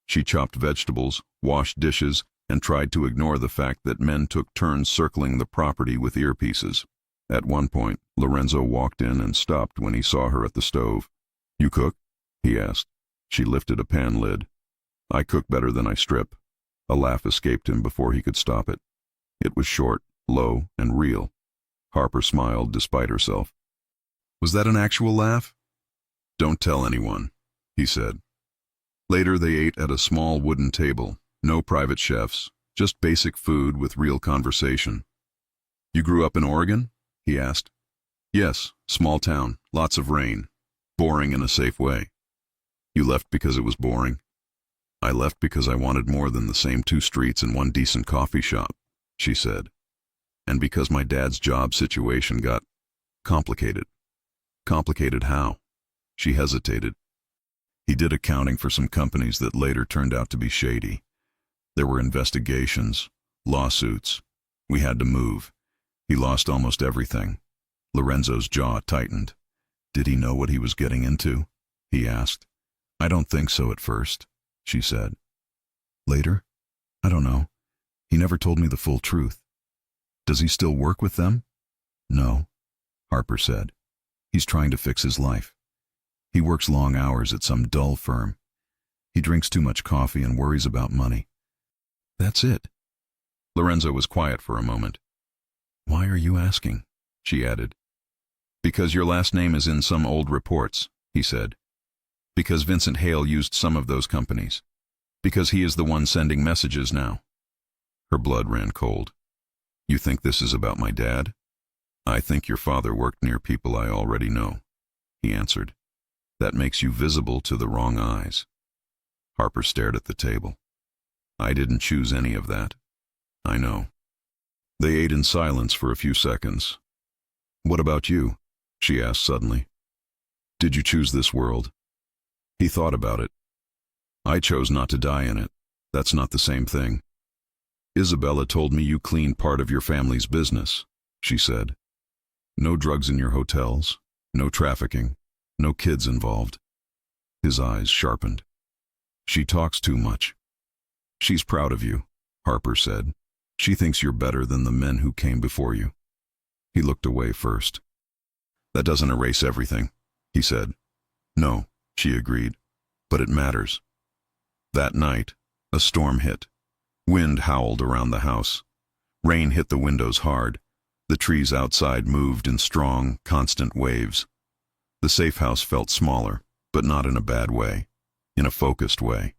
Speaker 1: She chopped vegetables, washed dishes, and tried to ignore the fact that men took turns circling the property with earpieces. At one point, Lorenzo walked in and stopped when he saw her at the stove. You cook? He asked. She lifted a pan lid. I cook better than I strip. A laugh escaped him before he could stop it. It was short, low, and real. Harper smiled despite herself. Was that an actual laugh? Don't tell anyone, he said. Later they ate at a small wooden table. No private chefs, just basic food with real conversation. You grew up in Oregon? He asked. Yes, small town, lots of rain. Boring in a safe way. You left because it was boring? I left because I wanted more than the same 2 streets and 1 decent coffee shop, she said. And because my dad's job situation got complicated. Complicated how? She hesitated. He did accounting for some companies that later turned out to be shady. There were investigations, lawsuits. We had to move. He lost almost everything. Lorenzo's jaw tightened. Did he know what he was getting into? He asked. I don't think so at first, she said. Later? I don't know. He never told me the full truth. Does he still work with them? No, Harper said. He's trying to fix his life. He works long hours at some dull firm. He drinks too much coffee and worries about money. That's it. Lorenzo was quiet for a moment. Why are you asking? She added. Because your last name is in some old reports, he said. Because Vincent Hale used some of those companies. Because he is the one sending messages now. Her blood ran cold. You think this is about my dad? I think your father worked near people I already know, he answered. That makes you visible to the wrong eyes. Harper stared at the table. I didn't choose any of that. I know. They ate in silence for a few seconds. What about you? She asked suddenly. Did you choose this world? He thought about it. I chose not to die in it. That's not the same thing. Isabella told me you cleaned part of your family's business, she said. No drugs in your hotels, no trafficking, no kids involved. His eyes sharpened. She talks too much. She's proud of you, Harper said. She thinks you're better than the men who came before you. He looked away first. That doesn't erase everything, he said. No, she agreed, but it matters. That night, a storm hit. Wind howled around the house. Rain hit the windows hard. The trees outside moved in strong, constant waves. The safe house felt smaller, but not in a bad way, in a focused way.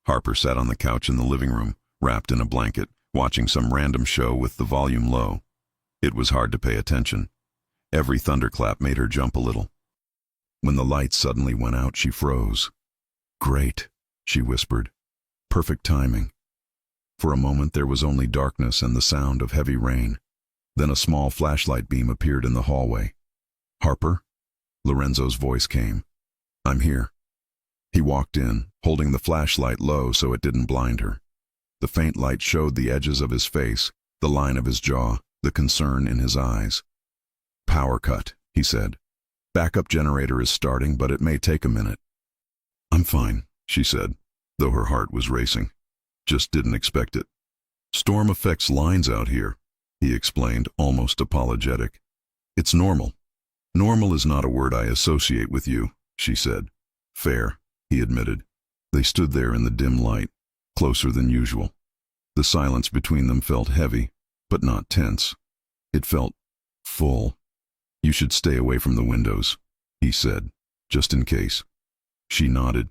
Speaker 1: Harper sat on the couch in the living room, wrapped in a blanket, watching some random show with the volume low. It was hard to pay attention. Every thunderclap made her jump a little. When the lights suddenly went out, she froze. Great, she whispered. Perfect timing. For a moment there was only darkness and the sound of heavy rain. Then a small flashlight beam appeared in the hallway. Harper? Lorenzo's voice came. I'm here. He walked in, holding the flashlight low so it didn't blind her. The faint light showed the edges of his face, the line of his jaw, the concern in his eyes. Power cut, he said. Backup generator is starting, but it may take a minute. I'm fine, she said, though her heart was racing. Just didn't expect it. Storm affects lines out here, he explained, almost apologetic. It's normal. Normal is not a word I associate with you, she said. Fair, he admitted. They stood there in the dim light, closer than usual. The silence between them felt heavy, but not tense. It felt full. You should stay away from the windows, he said, just in case. She nodded.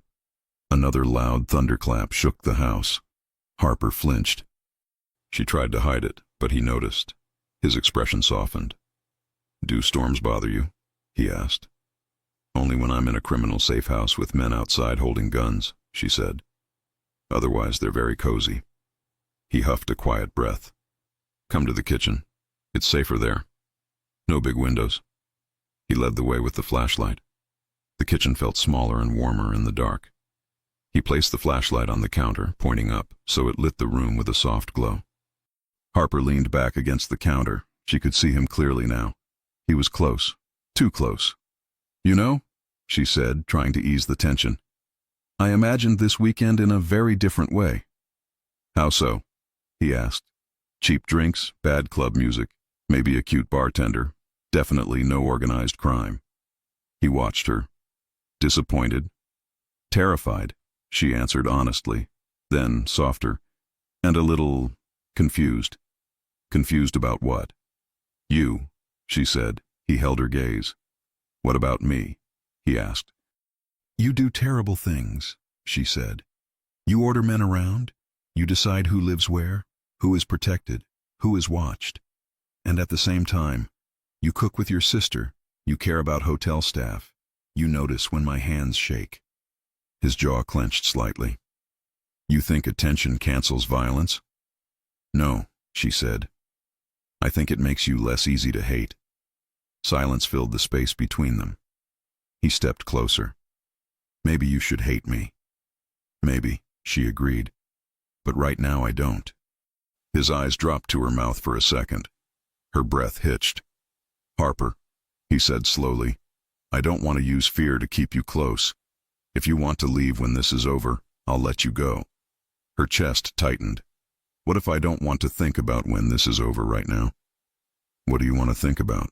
Speaker 1: Another loud thunderclap shook the house. Harper flinched. She tried to hide it, but he noticed. His expression softened. Do storms bother you? He asked. Only when I'm in a criminal safe house with men outside holding guns, she said. Otherwise, they're very cozy. He huffed a quiet breath. Come to the kitchen. It's safer there. No big windows. He led the way with the flashlight. The kitchen felt smaller and warmer in the dark. He placed the flashlight on the counter, pointing up, so it lit the room with a soft glow. Harper leaned back against the counter. She could see him clearly now. He was close. Too close. You know, she said, trying to ease the tension, I imagined this weekend in a very different way. How so? He asked. Cheap drinks, bad club music, maybe a cute bartender, definitely no organized crime. He watched her. Disappointed. Terrified, she answered honestly, then softer, and a little confused. Confused about what? You, she said. He held her gaze. What about me? He asked. You do terrible things, she said. You order men around. You decide who lives where, who is protected, who is watched. And at the same time, you cook with your sister. You care about hotel staff. You notice when my hands shake. His jaw clenched slightly. You think attention cancels violence? No, she said. I think it makes you less easy to hate. Silence filled the space between them. He stepped closer. Maybe you should hate me. Maybe, she agreed. But right now I don't. His eyes dropped to her mouth for a second. Her breath hitched. Harper, he said slowly, I don't want to use fear to keep you close. If you want to leave when this is over, I'll let you go. Her chest tightened. What if I don't want to think about when this is over right now? What do you want to think about?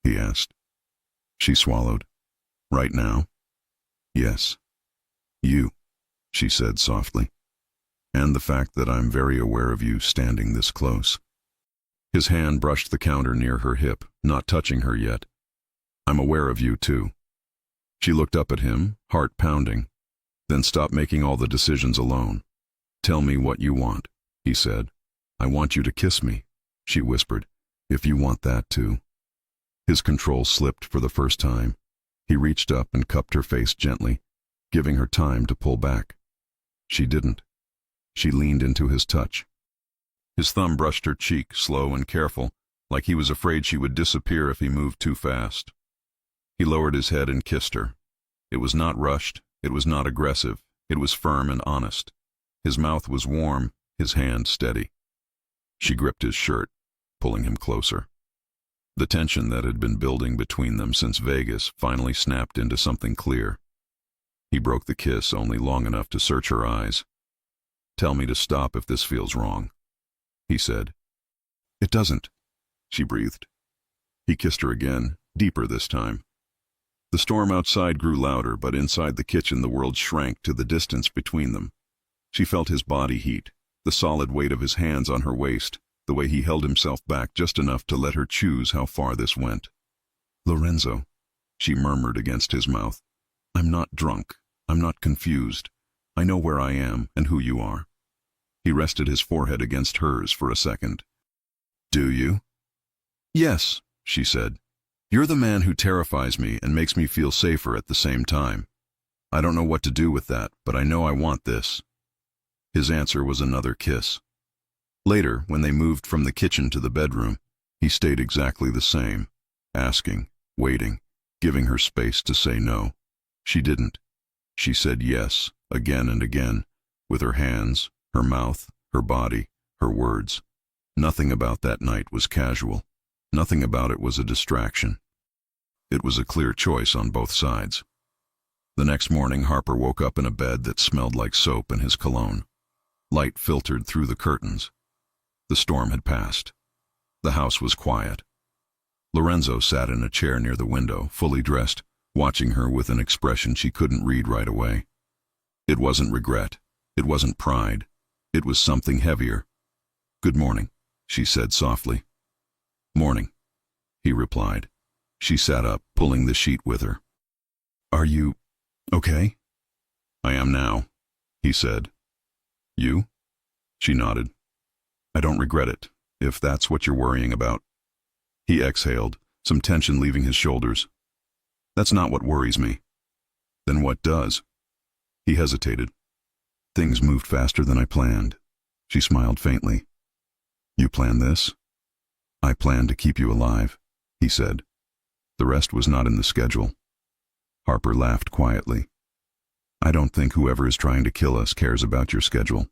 Speaker 1: He asked. She swallowed. Right now? Yes. You, she said softly. And the fact that I'm very aware of you standing this close. His hand brushed the counter near her hip, not touching her yet. I'm aware of you too. She looked up at him, heart pounding. Then stop making all the decisions alone. Tell me what you want, he said. I want you to kiss me, she whispered, if you want that too. His control slipped for the first time. He reached up and cupped her face gently, giving her time to pull back. She didn't. She leaned into his touch. His thumb brushed her cheek, slow and careful, like he was afraid she would disappear if he moved too fast. He lowered his head and kissed her. It was not rushed, it was not aggressive, it was firm and honest. His mouth was warm, his hand steady. She gripped his shirt, pulling him closer. The tension that had been building between them since Vegas finally snapped into something clear. He broke the kiss only long enough to search her eyes. Tell me to stop if this feels wrong, he said. It doesn't, she breathed. He kissed her again, deeper this time. The storm outside grew louder, but inside the kitchen the world shrank to the distance between them. She felt his body heat, the solid weight of his hands on her waist, the way he held himself back just enough to let her choose how far this went. Lorenzo, she murmured against his mouth. I'm not drunk. I'm not confused. I know where I am and who you are. He rested his forehead against hers for a second. Do you? Yes, she said. You're the man who terrifies me and makes me feel safer at the same time. I don't know what to do with that, but I know I want this. His answer was another kiss. Later, when they moved from the kitchen to the bedroom, he stayed exactly the same, asking, waiting, giving her space to say no. She didn't. She said yes, again and again, with her hands, her mouth, her body, her words. Nothing about that night was casual. Nothing about it was a distraction. It was a clear choice on both sides. The next morning, Harper woke up in a bed that smelled like soap and his cologne. Light filtered through the curtains. The storm had passed. The house was quiet. Lorenzo sat in a chair near the window, fully dressed, watching her with an expression she couldn't read right away. It wasn't regret. It wasn't pride. It was something heavier. Good morning, she said softly. Morning, he replied. She sat up, pulling the sheet with her. Are you okay? I am now, he said. You? She nodded. I don't regret it, if that's what you're worrying about. He exhaled, some tension leaving his shoulders. That's not what worries me. Then what does? He hesitated. Things moved faster than I planned. She smiled faintly. You planned this? I planned to keep you alive, he said. The rest was not in the schedule. Harper laughed quietly. I don't think whoever is trying to kill us cares about your schedule.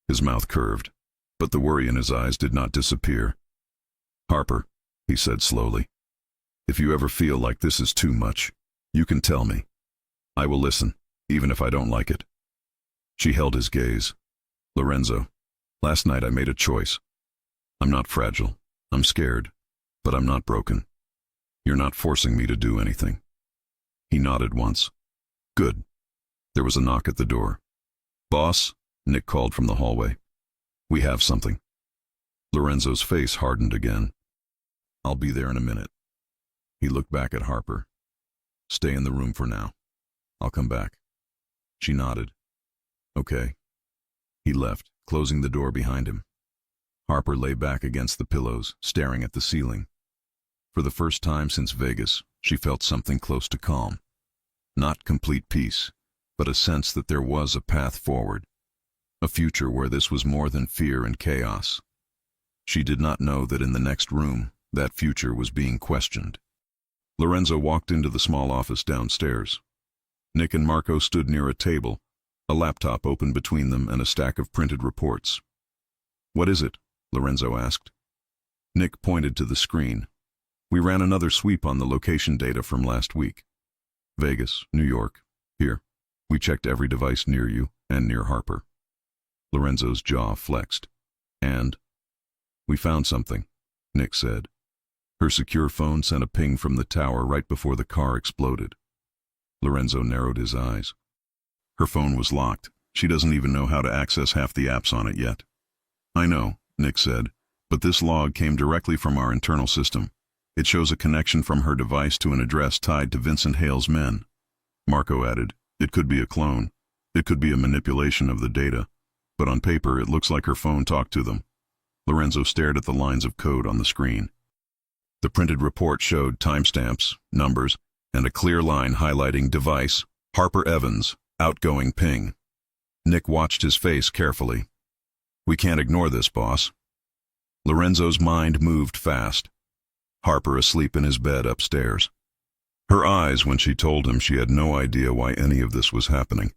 Speaker 1: His mouth curved, but the worry in his eyes did not disappear. Harper, he said slowly, if you ever feel like this is too much, you can tell me. I will listen, even if I don't like it. She held his gaze. Lorenzo, last night I made a choice. I'm not fragile. I'm scared, but I'm not broken. You're not forcing me to do anything. He nodded once. Good. There was a knock at the door. Boss, Nick called from the hallway. We have something. Lorenzo's face hardened again. I'll be there in a minute. He looked back at Harper. Stay in the room for now. I'll come back. She nodded. Okay. He left, closing the door behind him. Harper lay back against the pillows, staring at the ceiling. For the first time since Vegas, she felt something close to calm. Not complete peace, but a sense that there was a path forward. A future where this was more than fear and chaos. She did not know that in the next room, that future was being questioned. Lorenzo walked into the small office downstairs. Nick and Marco stood near a table, a laptop open between them and a stack of printed reports. What is it? Lorenzo asked. Nick pointed to the screen. We ran another sweep on the location data from last week. Vegas, New York. Here. We checked every device near you and near Harper. Lorenzo's jaw flexed. And? We found something, Nick said. Her secure phone sent a ping from the tower right before the car exploded. Lorenzo narrowed his eyes. Her phone was locked. She doesn't even know how to access half the apps on it yet. I know, Nick said, but this log came directly from our internal system. It shows a connection from her device to an address tied to Vincent Hale's men. Marco added, it could be a clone. It could be a manipulation of the data. But on paper, it looks like her phone talked to them. Lorenzo stared at the lines of code on the screen. The printed report showed timestamps, numbers, and a clear line highlighting device, Harper Evans, outgoing ping. Nick watched his face carefully. We can't ignore this, boss. Lorenzo's mind moved fast. Harper asleep in his bed upstairs. Her eyes when she told him she had no idea why any of this was happening.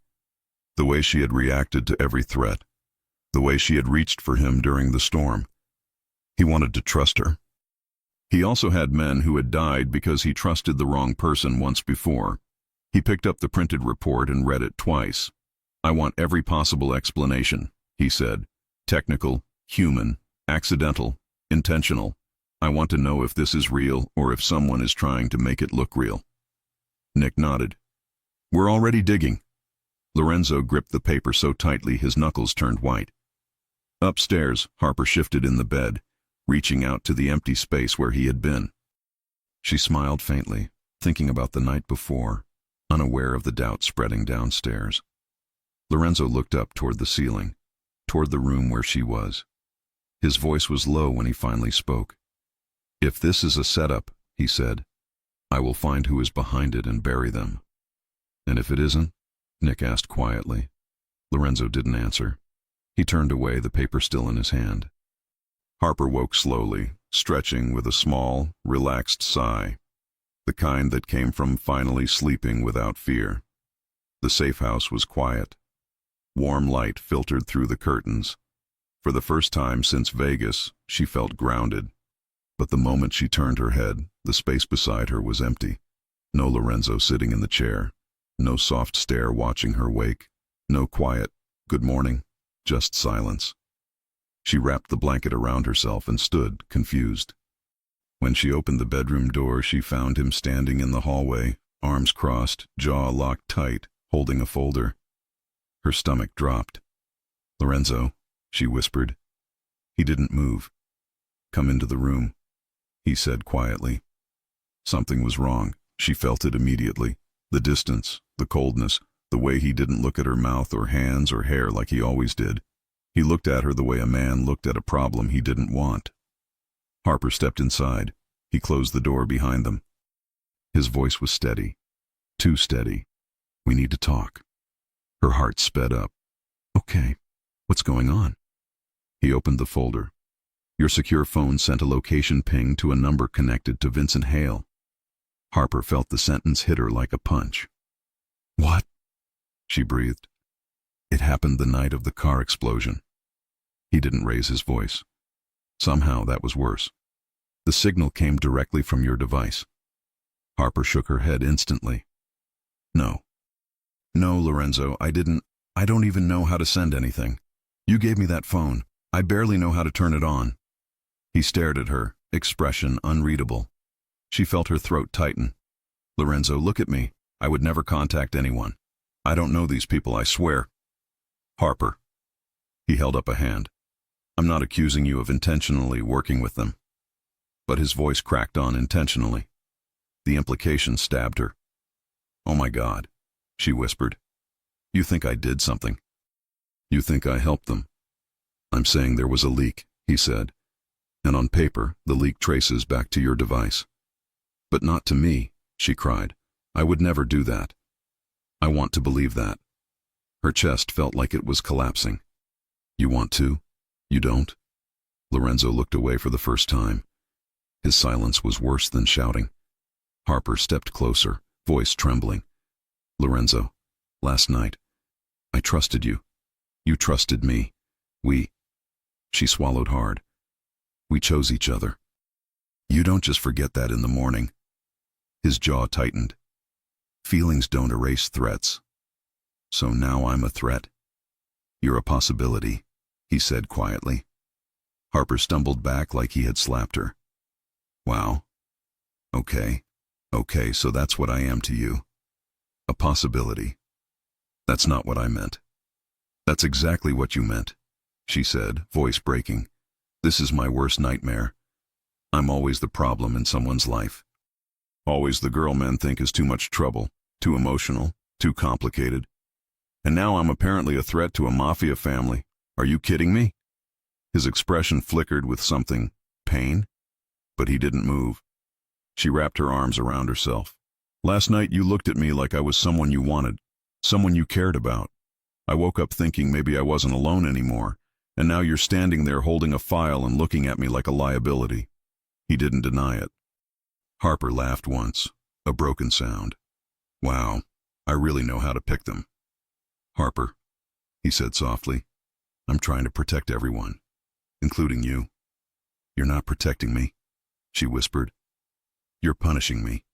Speaker 1: The way she had reacted to every threat. The way she had reached for him during the storm. He wanted to trust her. He also had men who had died because he trusted the wrong person once before. He picked up the printed report and read it twice. I want every possible explanation, he said. Technical, human, accidental, intentional. I want to know if this is real or if someone is trying to make it look real. Nick nodded. We're already digging. Lorenzo gripped the paper so tightly his knuckles turned white. Upstairs, Harper shifted in the bed, reaching out to the empty space where he had been. She smiled faintly, thinking about the night before, unaware of the doubt spreading downstairs. Lorenzo looked up toward the ceiling, toward the room where she was. His voice was low when he finally spoke. If this is a setup, he said, I will find who is behind it and bury them. And if it isn't? Nick asked quietly. Lorenzo didn't answer. He turned away, the paper still in his hand. Harper woke slowly, stretching with a small, relaxed sigh, the kind that came from finally sleeping without fear. The safe house was quiet. Warm light filtered through the curtains. For the first time since Vegas, she felt grounded. But the moment she turned her head, the space beside her was empty. No Lorenzo sitting in the chair. No soft stare watching her wake. No quiet, good morning, just silence. She wrapped the blanket around herself and stood, confused. When she opened the bedroom door, she found him standing in the hallway, arms crossed, jaw locked tight, holding a folder. Her stomach dropped. Lorenzo, she whispered. He didn't move. Come into the room, he said quietly. Something was wrong. She felt it immediately. The distance, the coldness, the way he didn't look at her mouth or hands or hair like he always did. He looked at her the way a man looked at a problem he didn't want. Harper stepped inside. He closed the door behind them. His voice was steady. Too steady. We need to talk. Her heart sped up. Okay, what's going on? He opened the folder. Your secure phone sent a location ping to a number connected to Vincent Hale. Harper felt the sentence hit her like a punch. What? She breathed. It happened the night of the car explosion. He didn't raise his voice. Somehow that was worse. The signal came directly from your device. Harper shook her head instantly. No. No, Lorenzo, I don't even know how to send anything. You gave me that phone. I barely know how to turn it on. He stared at her, expression unreadable. She felt her throat tighten. Lorenzo, look at me. I would never contact anyone. I don't know these people, I swear. Harper. He held up a hand. I'm not accusing you of intentionally working with them. But his voice cracked on intentionally. The implication stabbed her. Oh my God, she whispered. You think I did something? You think I helped them? I'm saying there was a leak, he said. And on paper, the leak traces back to your device. But not to me, she cried. I would never do that. I want to believe that. Her chest felt like it was collapsing. You want to? You don't? Lorenzo looked away for the first time. His silence was worse than shouting. Harper stepped closer, voice trembling. Lorenzo, last night, I trusted you. You trusted me. She swallowed hard. We chose each other. You don't just forget that in the morning. His jaw tightened. Feelings don't erase threats. So now I'm a threat. You're a possibility, he said quietly. Harper stumbled back like he had slapped her. Wow. Okay, so that's what I am to you. A possibility. That's not what I meant. That's exactly what you meant, she said, voice breaking. This is my worst nightmare. I'm always the problem in someone's life. Always the girl men think is too much trouble, too emotional, too complicated. And now I'm apparently a threat to a Mafia family. Are you kidding me? His expression flickered with something, pain, but he didn't move. She wrapped her arms around herself. Last night you looked at me like I was someone you wanted, someone you cared about. I woke up thinking maybe I wasn't alone anymore, and now you're standing there holding a file and looking at me like a liability. He didn't deny it. Harper laughed once, a broken sound. Wow, I really know how to pick them. Harper, he said softly, I'm trying to protect everyone, including you. You're not protecting me, she whispered. You're punishing me.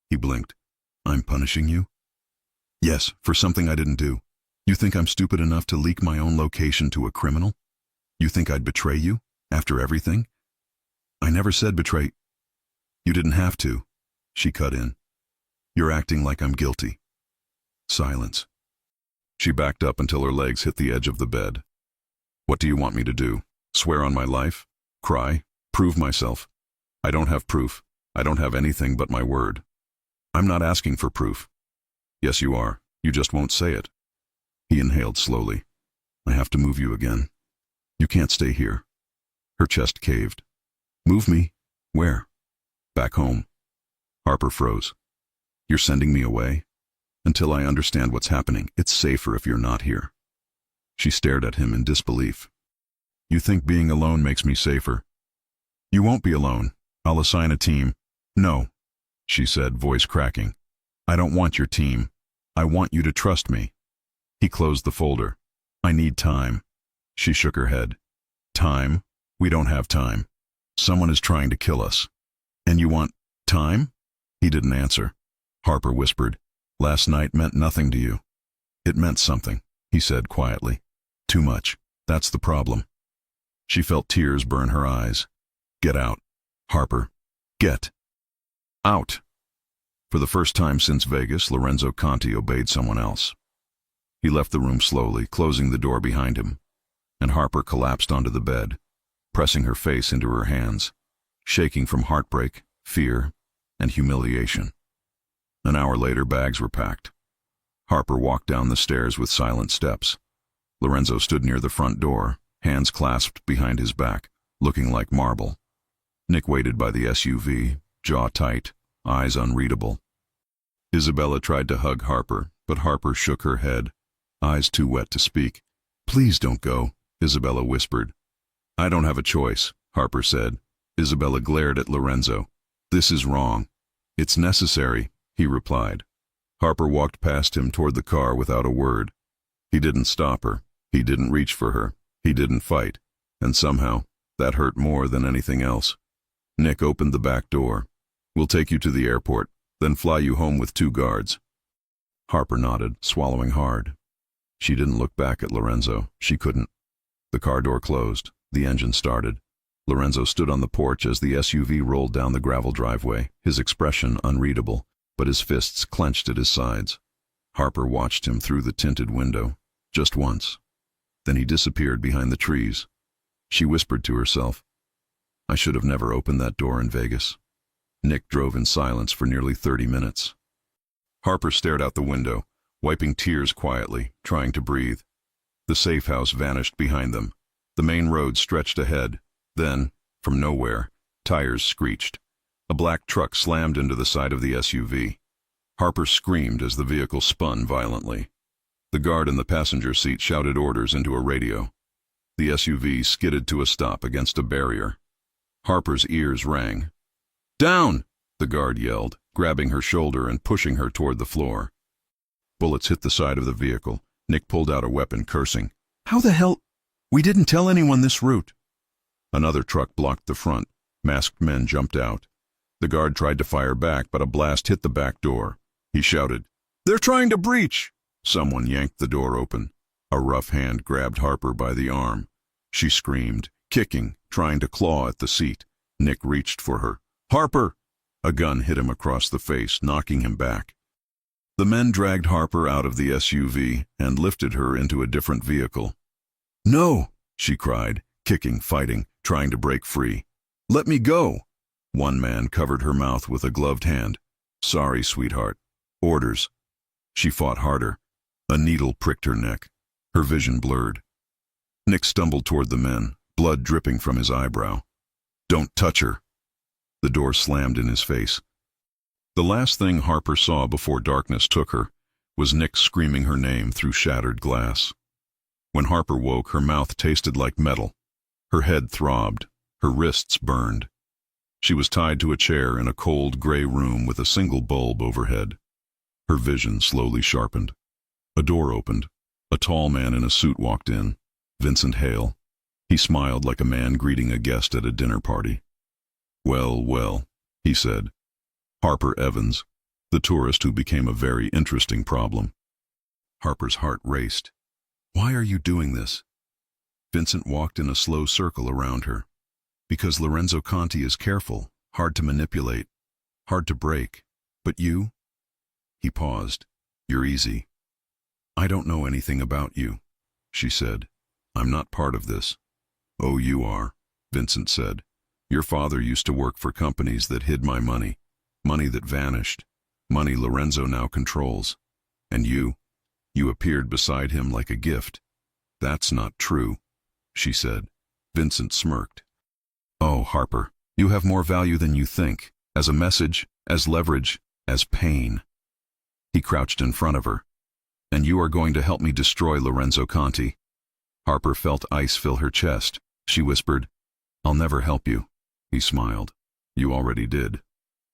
Speaker 1: He blinked. I'm punishing you? Yes, for something I didn't do. You think I'm stupid enough to leak my own location to a criminal? You think I'd betray you, after everything? I never said betray. You didn't have to, she cut in. You're acting like I'm guilty. Silence. She backed up until her legs hit the edge of the bed. What do you want me to do? Swear on my life? Cry? Prove myself? I don't have proof. I don't have anything but my word. I'm not asking for proof. Yes, you are. You just won't say it. He inhaled slowly. I have to move you again. You can't stay here. Her chest caved. Move me? Where? Back home. Harper froze. You're sending me away? Until I understand what's happening, it's safer if you're not here. She stared at him in disbelief. You think being alone makes me safer? You won't be alone. I'll assign a team. No, she said, voice cracking. I don't want your team. I want you to trust me. He closed the folder. I need time. She shook her head. Time? We don't have time. Someone is trying to kill us. And you want time? He didn't answer. Harper whispered. Last night meant nothing to you. It meant something, he said quietly. Too much. That's the problem. She felt tears burn her eyes. Get out. Harper. Get out. For the first time since Vegas, Lorenzo Conti obeyed someone else. He left the room slowly, closing the door behind him, and Harper collapsed onto the bed, pressing her face into her hands, shaking from heartbreak, fear, and humiliation. An hour later, bags were packed. Harper walked down the stairs with silent steps. Lorenzo stood near the front door, hands clasped behind his back, looking like marble. Nick waited by the SUV, jaw tight, eyes unreadable. Isabella tried to hug Harper, but Harper shook her head, eyes too wet to speak. "Please don't go," Isabella whispered. "I don't have a choice," Harper said. Isabella glared at Lorenzo. "This is wrong." "It's necessary," he replied. Harper walked past him toward the car without a word. He didn't stop her. He didn't reach for her. He didn't fight. And somehow, that hurt more than anything else. Nick opened the back door. "We'll take you to the airport, then fly you home with 2 guards. Harper nodded, swallowing hard. She didn't look back at Lorenzo. She couldn't. The car door closed. The engine started. Lorenzo stood on the porch as the SUV rolled down the gravel driveway, his expression unreadable, but his fists clenched at his sides. Harper watched him through the tinted window, just once. Then he disappeared behind the trees. She whispered to herself, "I should have never opened that door in Vegas." Nick drove in silence for nearly 30 minutes. Harper stared out the window, wiping tears quietly, trying to breathe. The safe house vanished behind them. The main road stretched ahead. Then, from nowhere, tires screeched. A black truck slammed into the side of the SUV. Harper screamed as the vehicle spun violently. The guard in the passenger seat shouted orders into a radio. The SUV skidded to a stop against a barrier. Harper's ears rang. "Down!" the guard yelled, grabbing her shoulder and pushing her toward the floor. Bullets hit the side of the vehicle. Nick pulled out a weapon, cursing. "How the hell? We didn't tell anyone this route." Another truck blocked the front. Masked men jumped out. The guard tried to fire back, but a blast hit the back door. He shouted, "They're trying to breach!" Someone yanked the door open. A rough hand grabbed Harper by the arm. She screamed, kicking, trying to claw at the seat. Nick reached for her. "Harper!" A gun hit him across the face, knocking him back. The men dragged Harper out of the SUV and lifted her into a different vehicle. "No!" she cried, kicking, fighting, trying to break free. "Let me go!" One man covered her mouth with a gloved hand. "Sorry, sweetheart. Orders." She fought harder. A needle pricked her neck. Her vision blurred. Nick stumbled toward the men, blood dripping from his eyebrow. "Don't touch her." The door slammed in his face. The last thing Harper saw before darkness took her was Nick screaming her name through shattered glass. When Harper woke, her mouth tasted like metal. Her head throbbed. Her wrists burned. She was tied to a chair in a cold gray room with a single bulb overhead. Her vision slowly sharpened. A door opened. A tall man in a suit walked in. Vincent Hale. He smiled like a man greeting a guest at a dinner party. "Well, well," he said. Harper Evans, the tourist who became a very interesting problem. Harper's heart raced. "Why are you doing this?" Vincent walked in a slow circle around her. "Because Lorenzo Conti is careful, hard to manipulate, hard to break. But you?" He paused. "You're easy." "I don't know anything about you," she said. "I'm not part of this." "Oh, you are," Vincent said. "Your father used to work for companies that hid my money. Money that vanished. Money Lorenzo now controls. And you appeared beside him like a gift." "That's not true," she said. Vincent smirked. "Oh, Harper, you have more value than you think, as a message, as leverage, as pain." He crouched in front of her. "And you are going to help me destroy Lorenzo Conti." Harper felt ice fill her chest. She whispered, "I'll never help you." He smiled. "You already did."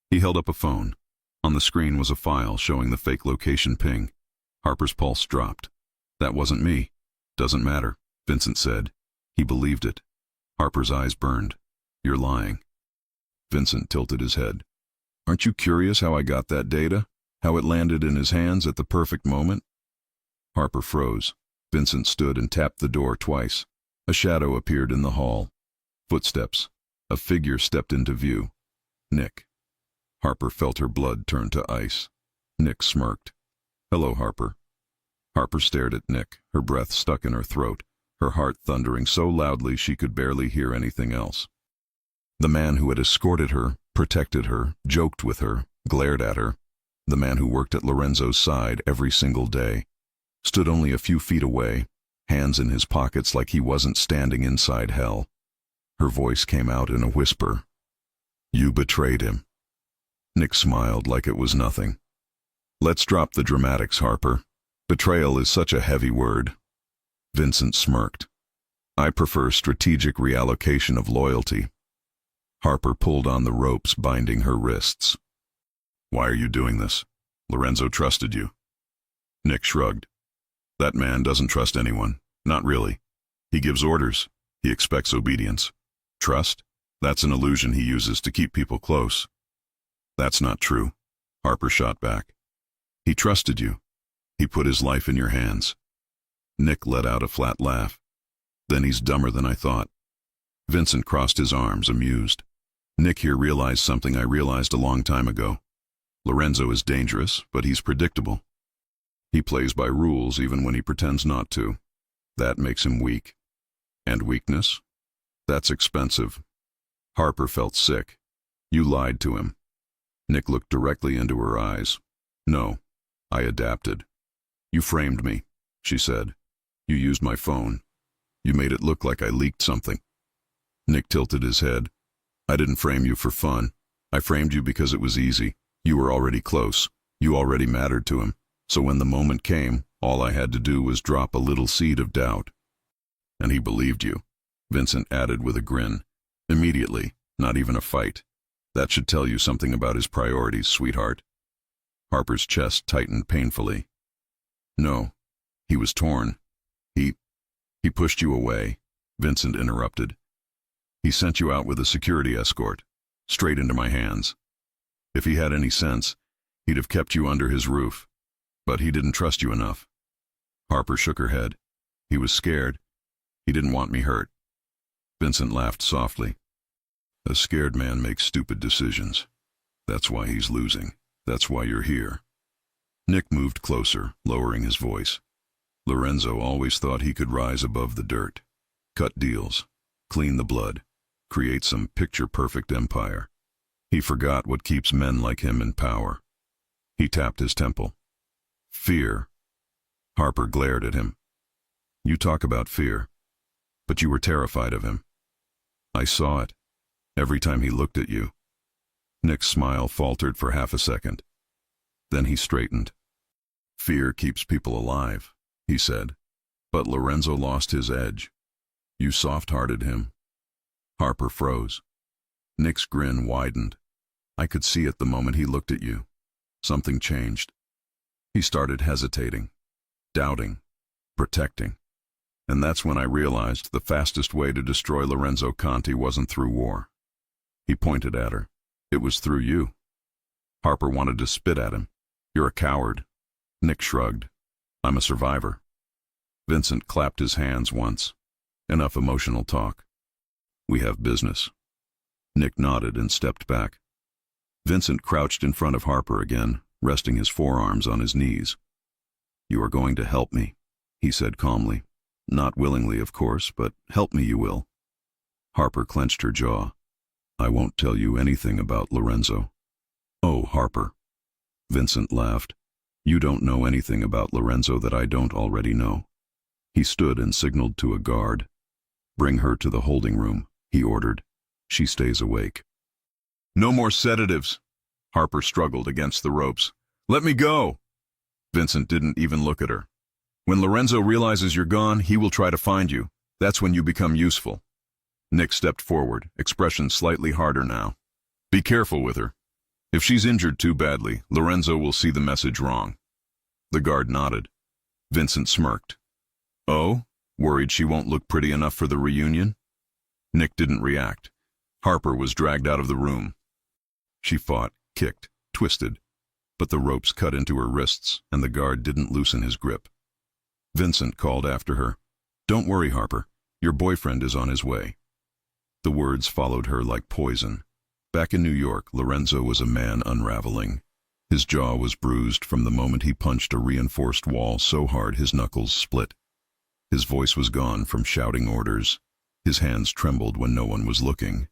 Speaker 1: He held up a phone. On the screen was a file showing the fake location ping. Harper's pulse dropped. "That wasn't me." "Doesn't matter," Vincent said. He believed it. Harper's eyes burned. "You're lying." Vincent tilted his head. "Aren't you curious how I got that data? How it landed in his hands at the perfect moment?" Harper froze. Vincent stood and tapped the door twice. A shadow appeared in the hall. Footsteps. A figure stepped into view. Nick. Harper felt her blood turn to ice. Nick smirked. "Hello, Harper." Harper stared at Nick, her breath stuck in her throat, her heart thundering so loudly she could barely hear anything else. The man who had escorted her, protected her, joked with her, glared at her, the man who worked at Lorenzo's side every single day, stood only a few feet away, hands in his pockets like he wasn't standing inside hell. Her voice came out in a whisper. "You betrayed him." Nick smiled like it was nothing. Let's drop the dramatics, Harper. Betrayal is such a heavy word. Vincent smirked. I prefer strategic reallocation of loyalty. Harper pulled on the ropes binding her wrists. Why are you doing this? Lorenzo trusted you. Nick shrugged. That man doesn't trust anyone. Not really. He gives orders. He expects obedience. Trust? That's an illusion he uses to keep people close. That's not true, Harper shot back. He trusted you. He put his life in your hands. Nick let out a flat laugh. Then he's dumber than I thought. Vincent crossed his arms, amused. Nick here realized something I realized a long time ago. Lorenzo is dangerous, but he's predictable. He plays by rules even when he pretends not to. That makes him weak. And weakness? That's expensive. Harper felt sick. You lied to him. Nick looked directly into her eyes. No, I adapted. You framed me, she said. You used my phone. You made it look like I leaked something. Nick tilted his head. I didn't frame you for fun. I framed you because it was easy. You were already close. You already mattered to him. So when the moment came, all I had to do was drop a little seed of doubt. And he believed you, Vincent added with a grin. Immediately, not even a fight. That should tell you something about his priorities, sweetheart. Harper's chest tightened painfully. No, he was torn. He pushed you away, Vincent interrupted. He sent you out with a security escort, straight into my hands. If he had any sense, he'd have kept you under his roof. But he didn't trust you enough. Harper shook her head. He was scared. He didn't want me hurt. Vincent laughed softly. A scared man makes stupid decisions. That's why he's losing. That's why you're here. Nick moved closer, lowering his voice. Lorenzo always thought he could rise above the dirt, cut deals, clean the blood, create some picture-perfect empire. He forgot what keeps men like him in power. He tapped his temple. Fear. Harper glared at him. You talk about fear, but you were terrified of him. I saw it, every time he looked at you. Nick's smile faltered for half a second. Then he straightened. Fear keeps people alive, he said. But Lorenzo lost his edge. You soft-hearted him. Harper froze. Nick's grin widened. I could see it the moment he looked at you. Something changed. He started hesitating, doubting, protecting. And that's when I realized the fastest way to destroy Lorenzo Conti wasn't through war. He pointed at her. It was through you. Harper wanted to spit at him. You're a coward. Nick shrugged. I'm a survivor. Vincent clapped his hands once. Enough emotional talk. We have business. Nick nodded and stepped back. Vincent crouched in front of Harper again, resting his forearms on his knees. You are going to help me, he said calmly. Not willingly, of course, but help me you will. Harper clenched her jaw. I won't tell you anything about Lorenzo. Oh, Harper. Vincent laughed. You don't know anything about Lorenzo that I don't already know. He stood and signaled to a guard. Bring her to the holding room, he ordered. She stays awake. No more sedatives. Harper struggled against the ropes. Let me go. Vincent didn't even look at her. When Lorenzo realizes you're gone, he will try to find you. That's when you become useful. Nick stepped forward, expression slightly harder now. Be careful with her. If she's injured too badly, Lorenzo will see the message wrong. The guard nodded. Vincent smirked. Oh? Worried she won't look pretty enough for the reunion? Nick didn't react. Harper was dragged out of the room. She fought, kicked, twisted, but the ropes cut into her wrists and the guard didn't loosen his grip. Vincent called after her. Don't worry, Harper. Your boyfriend is on his way. The words followed her like poison. Back in New York, Lorenzo was a man unraveling. His jaw was bruised from the moment he punched a reinforced wall so hard his knuckles split. His voice was gone from shouting orders. His hands trembled when no one was looking.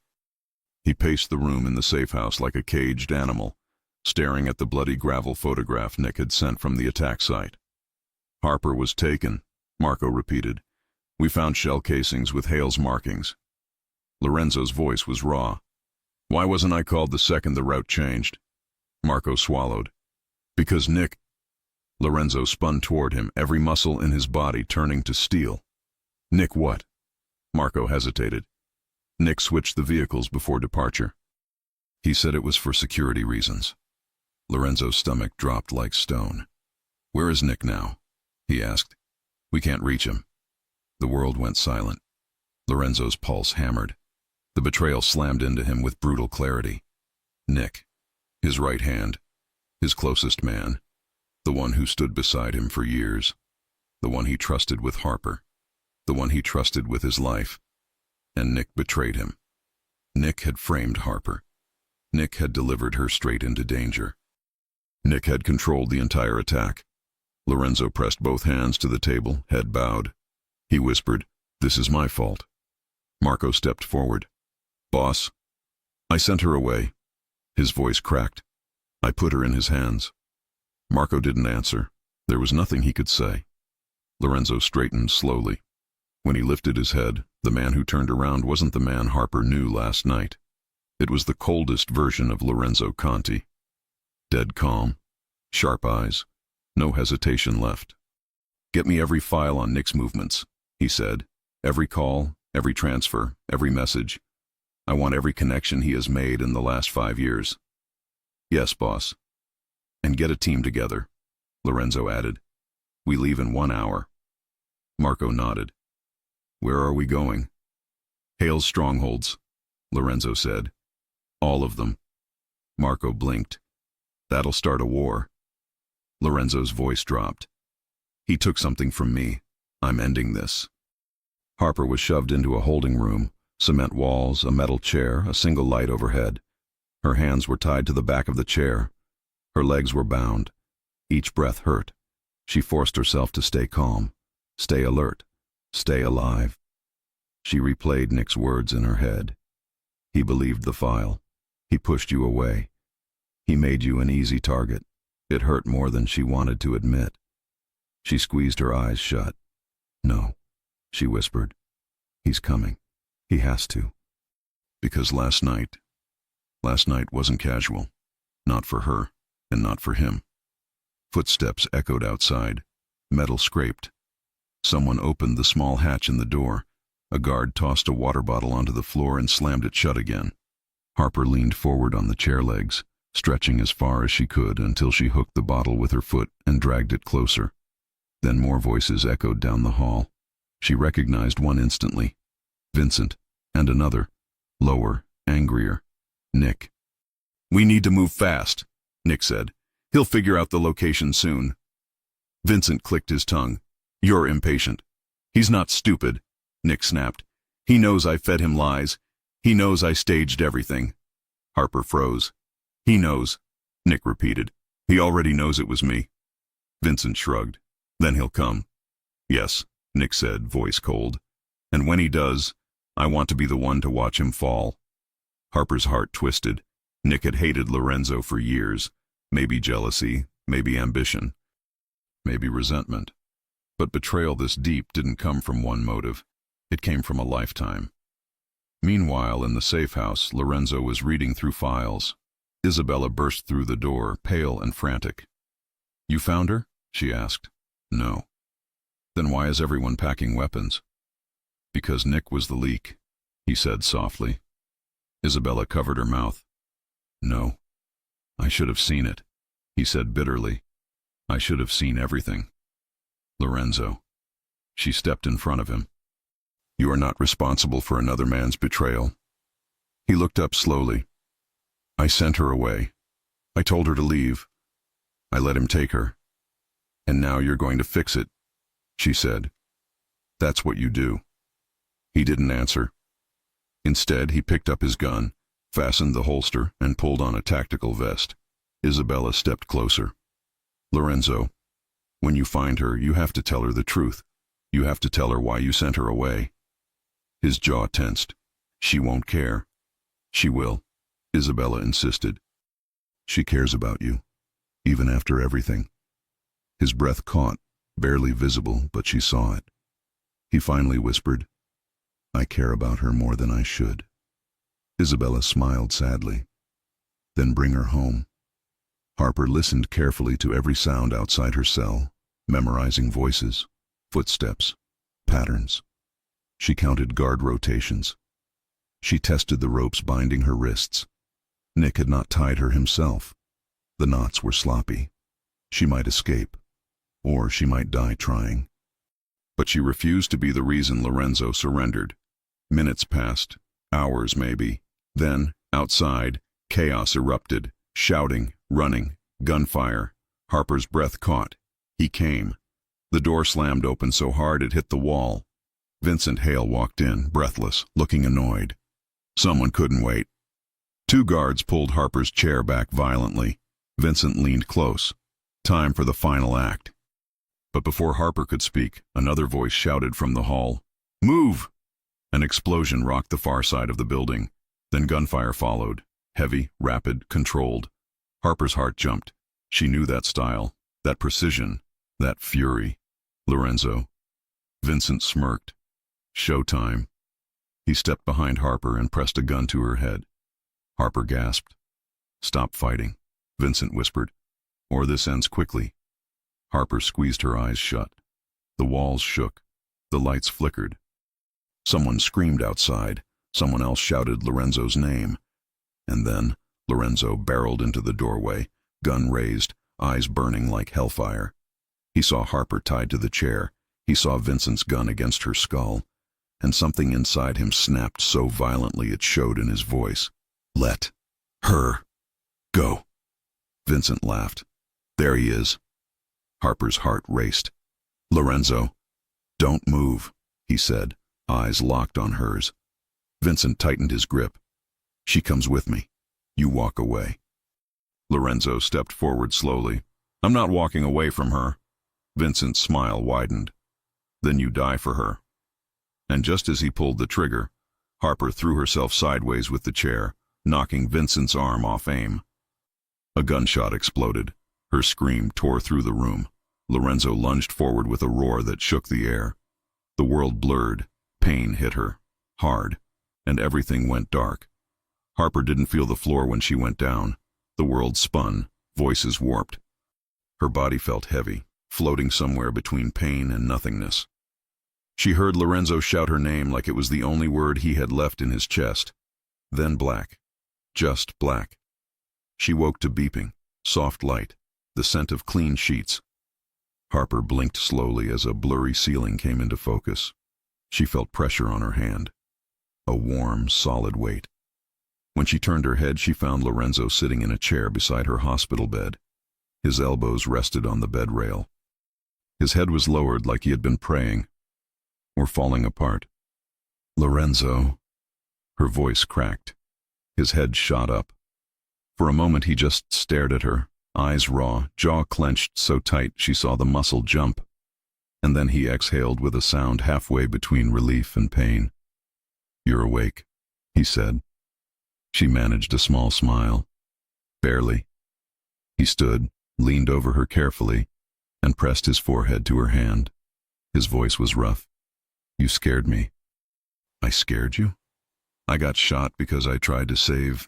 Speaker 1: He paced the room in the safe house like a caged animal, staring at the bloody gravel photograph Nick had sent from the attack site. Harper was taken, Marco repeated. We found shell casings with Hale's markings. Lorenzo's voice was raw. Why wasn't I called the second the route changed? Marco swallowed. Because Nick... Lorenzo spun toward him, every muscle in his body turning to steel. Nick what? Marco hesitated. Nick switched the vehicles before departure. He said it was for security reasons. Lorenzo's stomach dropped like stone. Where is Nick now? He asked. We can't reach him. The world went silent. Lorenzo's pulse hammered. The betrayal slammed into him with brutal clarity. Nick, his right hand, his closest man, the one who stood beside him for years, the one he trusted with Harper, the one he trusted with his life. And Nick betrayed him. Nick had framed Harper. Nick had delivered her straight into danger. Nick had controlled the entire attack. Lorenzo pressed both hands to the table, head bowed. He whispered, "This is my fault." Marco stepped forward. "Boss, I sent her away." His voice cracked. "I put her in his hands." Marco didn't answer. There was nothing he could say. Lorenzo straightened slowly. When he lifted his head, the man who turned around wasn't the man Harper knew last night. It was the coldest version of Lorenzo Conti. Dead calm, sharp eyes, no hesitation left. "Get me every file on Nick's movements," he said. "Every call, every transfer, every message. I want every connection he has made in the last 5 years." "Yes, boss." "And get a team together," Lorenzo added. "We leave in 1 hour." Marco nodded. "Where are we going?" "Hale's strongholds," Lorenzo said. "All of them." Marco blinked. "That'll start a war." Lorenzo's voice dropped. "He took something from me. I'm ending this." Harper was shoved into a holding room, cement walls, a metal chair, a single light overhead. Her hands were tied to the back of the chair. Her legs were bound. Each breath hurt. She forced herself to stay calm, stay alert, stay alive. She replayed Nick's words in her head. "He believed the file. He pushed you away. He made you an easy target." It hurt more than she wanted to admit. She squeezed her eyes shut. "No," she whispered. "He's coming. He has to." Because last night wasn't casual. Not for her, and not for him. Footsteps echoed outside. Metal scraped. Someone opened the small hatch in the door. A guard tossed a water bottle onto the floor and slammed it shut again. Harper leaned forward on the chair legs, stretching as far as she could until she hooked the bottle with her foot and dragged it closer. Then more voices echoed down the hall. She recognized one instantly. Vincent, and another, lower, angrier. Nick. "We need to move fast," Nick said. "He'll figure out the location soon." Vincent clicked his tongue. "You're impatient." "He's not stupid," Nick snapped. "He knows I fed him lies. He knows I staged everything." Harper froze. "He knows," Nick repeated. "He already knows it was me." Vincent shrugged. "Then he'll come." "Yes," Nick said, voice cold. "And when he does, I want to be the one to watch him fall." Harper's heart twisted. Nick had hated Lorenzo for years. Maybe jealousy, maybe ambition, maybe resentment. But betrayal this deep didn't come from one motive. It came from a lifetime. Meanwhile, in the safe house, Lorenzo was reading through files. Isabella burst through the door, pale and frantic. "You found her?" she asked. "No." "Then why is everyone packing weapons?" "Because Nick was the leak," he said softly. Isabella covered her mouth. "No. I should have seen it," he said bitterly. "I should have seen everything." "Lorenzo." She stepped in front of him. "You are not responsible for another man's betrayal." He looked up slowly. "I sent her away. I told her to leave. I let him take her. And now you're going to fix it," she said. "That's what you do." He didn't answer. Instead, he picked up his gun, fastened the holster, and pulled on a tactical vest. Isabella stepped closer. "Lorenzo, when you find her, you have to tell her the truth. You have to tell her why you sent her away." His jaw tensed. "She won't care." "She will," Isabella insisted. "She cares about you, even after everything." His breath caught, barely visible, but she saw it. He finally whispered, "I care about her more than I should." Isabella smiled sadly. "Then bring her home." Harper listened carefully to every sound outside her cell, memorizing voices, footsteps, patterns. She counted guard rotations. She tested the ropes binding her wrists. Nick had not tied her himself. The knots were sloppy. She might escape, or she might die trying. But she refused to be the reason Lorenzo surrendered. Minutes passed, hours maybe. Then, outside, chaos erupted, shouting, running, gunfire. Harper's breath caught. He came. The door slammed open so hard it hit the wall. Vincent Hale walked in, breathless, looking annoyed. Someone couldn't wait. Two guards pulled Harper's chair back violently. Vincent leaned close. Time for the final act. But before Harper could speak, another voice shouted from the hall, "Move!" An explosion rocked the far side of the building. Then gunfire followed, heavy, rapid, controlled. Harper's heart jumped. She knew that style, that precision, that fury. Lorenzo. Vincent smirked. Showtime. He stepped behind Harper and pressed a gun to her head. Harper gasped. "Stop fighting," Vincent whispered, "or this ends quickly." Harper squeezed her eyes shut. The walls shook. The lights flickered. Someone screamed outside. Someone else shouted Lorenzo's name. And then Lorenzo barreled into the doorway, gun raised, eyes burning like hellfire. He saw Harper tied to the chair. He saw Vincent's gun against her skull. And something inside him snapped so violently it showed in his voice. "Let her go." Vincent laughed. "There he is." Harper's heart raced. "Lorenzo, don't move," he said, eyes locked on hers. Vincent tightened his grip. "She comes with me. You walk away." Lorenzo stepped forward slowly. "I'm not walking away from her." Vincent's smile widened. "Then you die for her." And just as he pulled the trigger, Harper threw herself sideways with the chair, knocking Vincent's arm off aim. A gunshot exploded. Her scream tore through the room. Lorenzo lunged forward with a roar that shook the air. The world blurred. Pain hit her, hard, and everything went dark. Harper didn't feel the floor when she went down. The world spun, voices warped. Her body felt heavy, floating somewhere between pain and nothingness. She heard Lorenzo shout her name like it was the only word he had left in his chest. Then black. Just black. She woke to beeping, soft light, the scent of clean sheets. Harper blinked slowly as a blurry ceiling came into focus. She felt pressure on her hand. A warm, solid weight. When she turned her head, she found Lorenzo sitting in a chair beside her hospital bed. His elbows rested on the bed rail. His head was lowered like he had been praying, or falling apart. "Lorenzo." Her voice cracked. His head shot up. For a moment he just stared at her, eyes raw, jaw clenched so tight she saw the muscle jump. And then he exhaled with a sound halfway between relief and pain. "You're awake," he said. She managed a small smile. "Barely." He stood, leaned over her carefully, and pressed his forehead to her hand. His voice was rough. "You scared me." "I scared you? I got shot because I tried to save—"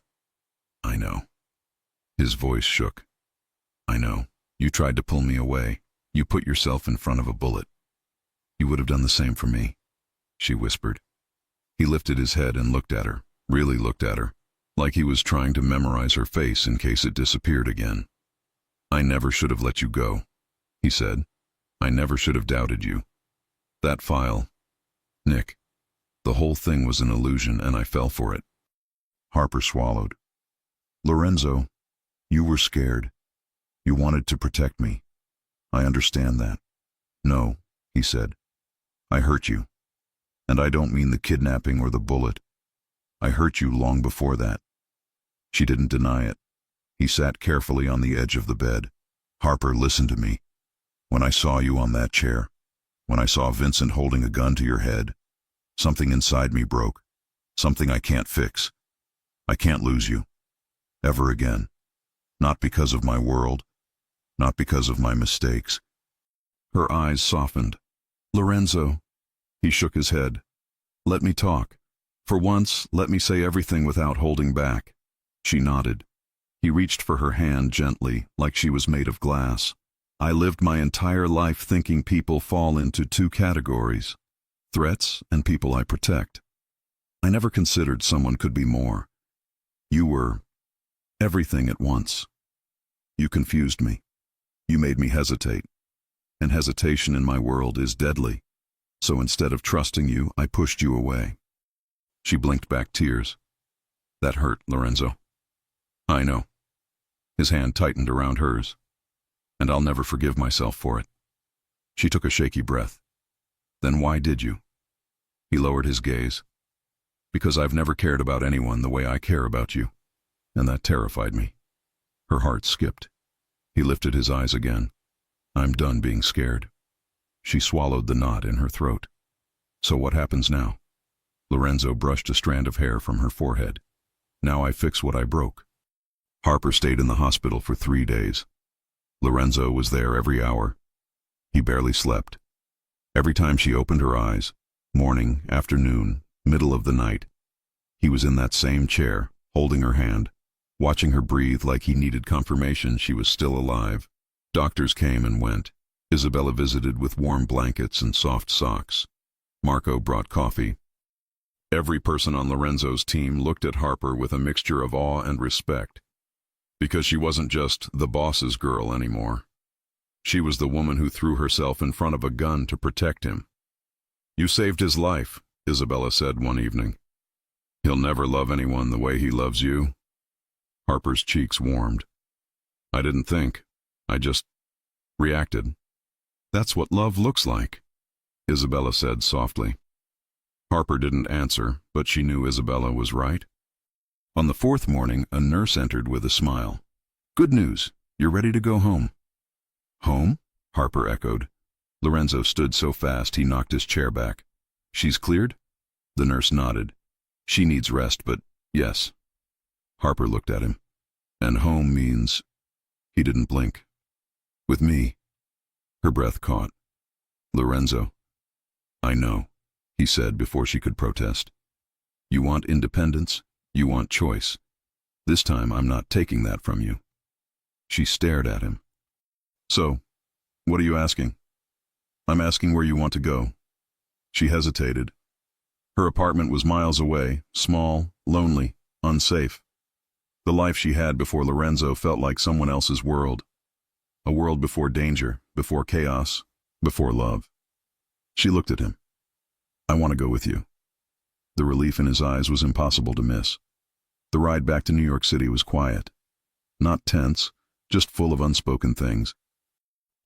Speaker 1: "I know." His voice shook. "I know. You tried to pull me away. You put yourself in front of a bullet. You would have done the same for me," she whispered. He lifted his head and looked at her, really looked at her, like he was trying to memorize her face in case it disappeared again. "I never should have let you go," he said. "I never should have doubted you. That file, Nick, the whole thing was an illusion and I fell for it." Harper swallowed. "Lorenzo, you were scared. You wanted to protect me. I understand that." "No," he said. "I hurt you. And I don't mean the kidnapping or the bullet. I hurt you long before that." She didn't deny it. He sat carefully on the edge of the bed. "Harper, listen to me. When I saw you on that chair, when I saw Vincent holding a gun to your head, something inside me broke. Something I can't fix. I can't lose you. Ever again. Not because of my world. Not because of my mistakes." Her eyes softened. "Lorenzo." He shook his head. "Let me talk. For once, let me say everything without holding back." She nodded. He reached for her hand gently, like she was made of glass. I lived my entire life thinking people fall into two categories: threats and people I protect. I never considered someone could be more. You were everything at once. You confused me. You made me hesitate. And hesitation in my world is deadly. So instead of trusting you, I pushed you away. She blinked back tears. That hurt, Lorenzo. I know. His hand tightened around hers. And I'll never forgive myself for it. She took a shaky breath. Then why did you? He lowered his gaze. Because I've never cared about anyone the way I care about you. And that terrified me. Her heart skipped. He lifted his eyes again. I'm done being scared. She swallowed the knot in her throat. So what happens now? Lorenzo brushed a strand of hair from her forehead. Now I fix what I broke. Harper stayed in the hospital for 3 days. Lorenzo was there every hour. He barely slept. Every time she opened her eyes, morning, afternoon, middle of the night, he was in that same chair, holding her hand, watching her breathe like he needed confirmation she was still alive. Doctors came and went. Isabella visited with warm blankets and soft socks. Marco brought coffee. Every person on Lorenzo's team looked at Harper with a mixture of awe and respect. Because she wasn't just the boss's girl anymore. She was the woman who threw herself in front of a gun to protect him. You saved his life, Isabella said one evening. He'll never love anyone the way he loves you. Harper's cheeks warmed. I didn't think. I just reacted. That's what love looks like, Isabella said softly. Harper didn't answer, but she knew Isabella was right. On the 4th morning, a nurse entered with a smile. Good news. You're ready to go home. Home? Harper echoed. Lorenzo stood so fast he knocked his chair back. She's cleared? The nurse nodded. She needs rest, but yes. Harper looked at him. And home means... He didn't blink. With me. Her breath caught. Lorenzo. I know, he said before she could protest. You want independence? You want choice. This time I'm not taking that from you. She stared at him. So, what are you asking? I'm asking where you want to go. She hesitated. Her apartment was miles away, small, lonely, unsafe. The life she had before Lorenzo felt like someone else's world. A world before danger, before chaos, before love. She looked at him. I want to go with you. The relief in his eyes was impossible to miss. The ride back to New York City was quiet. Not tense, just full of unspoken things.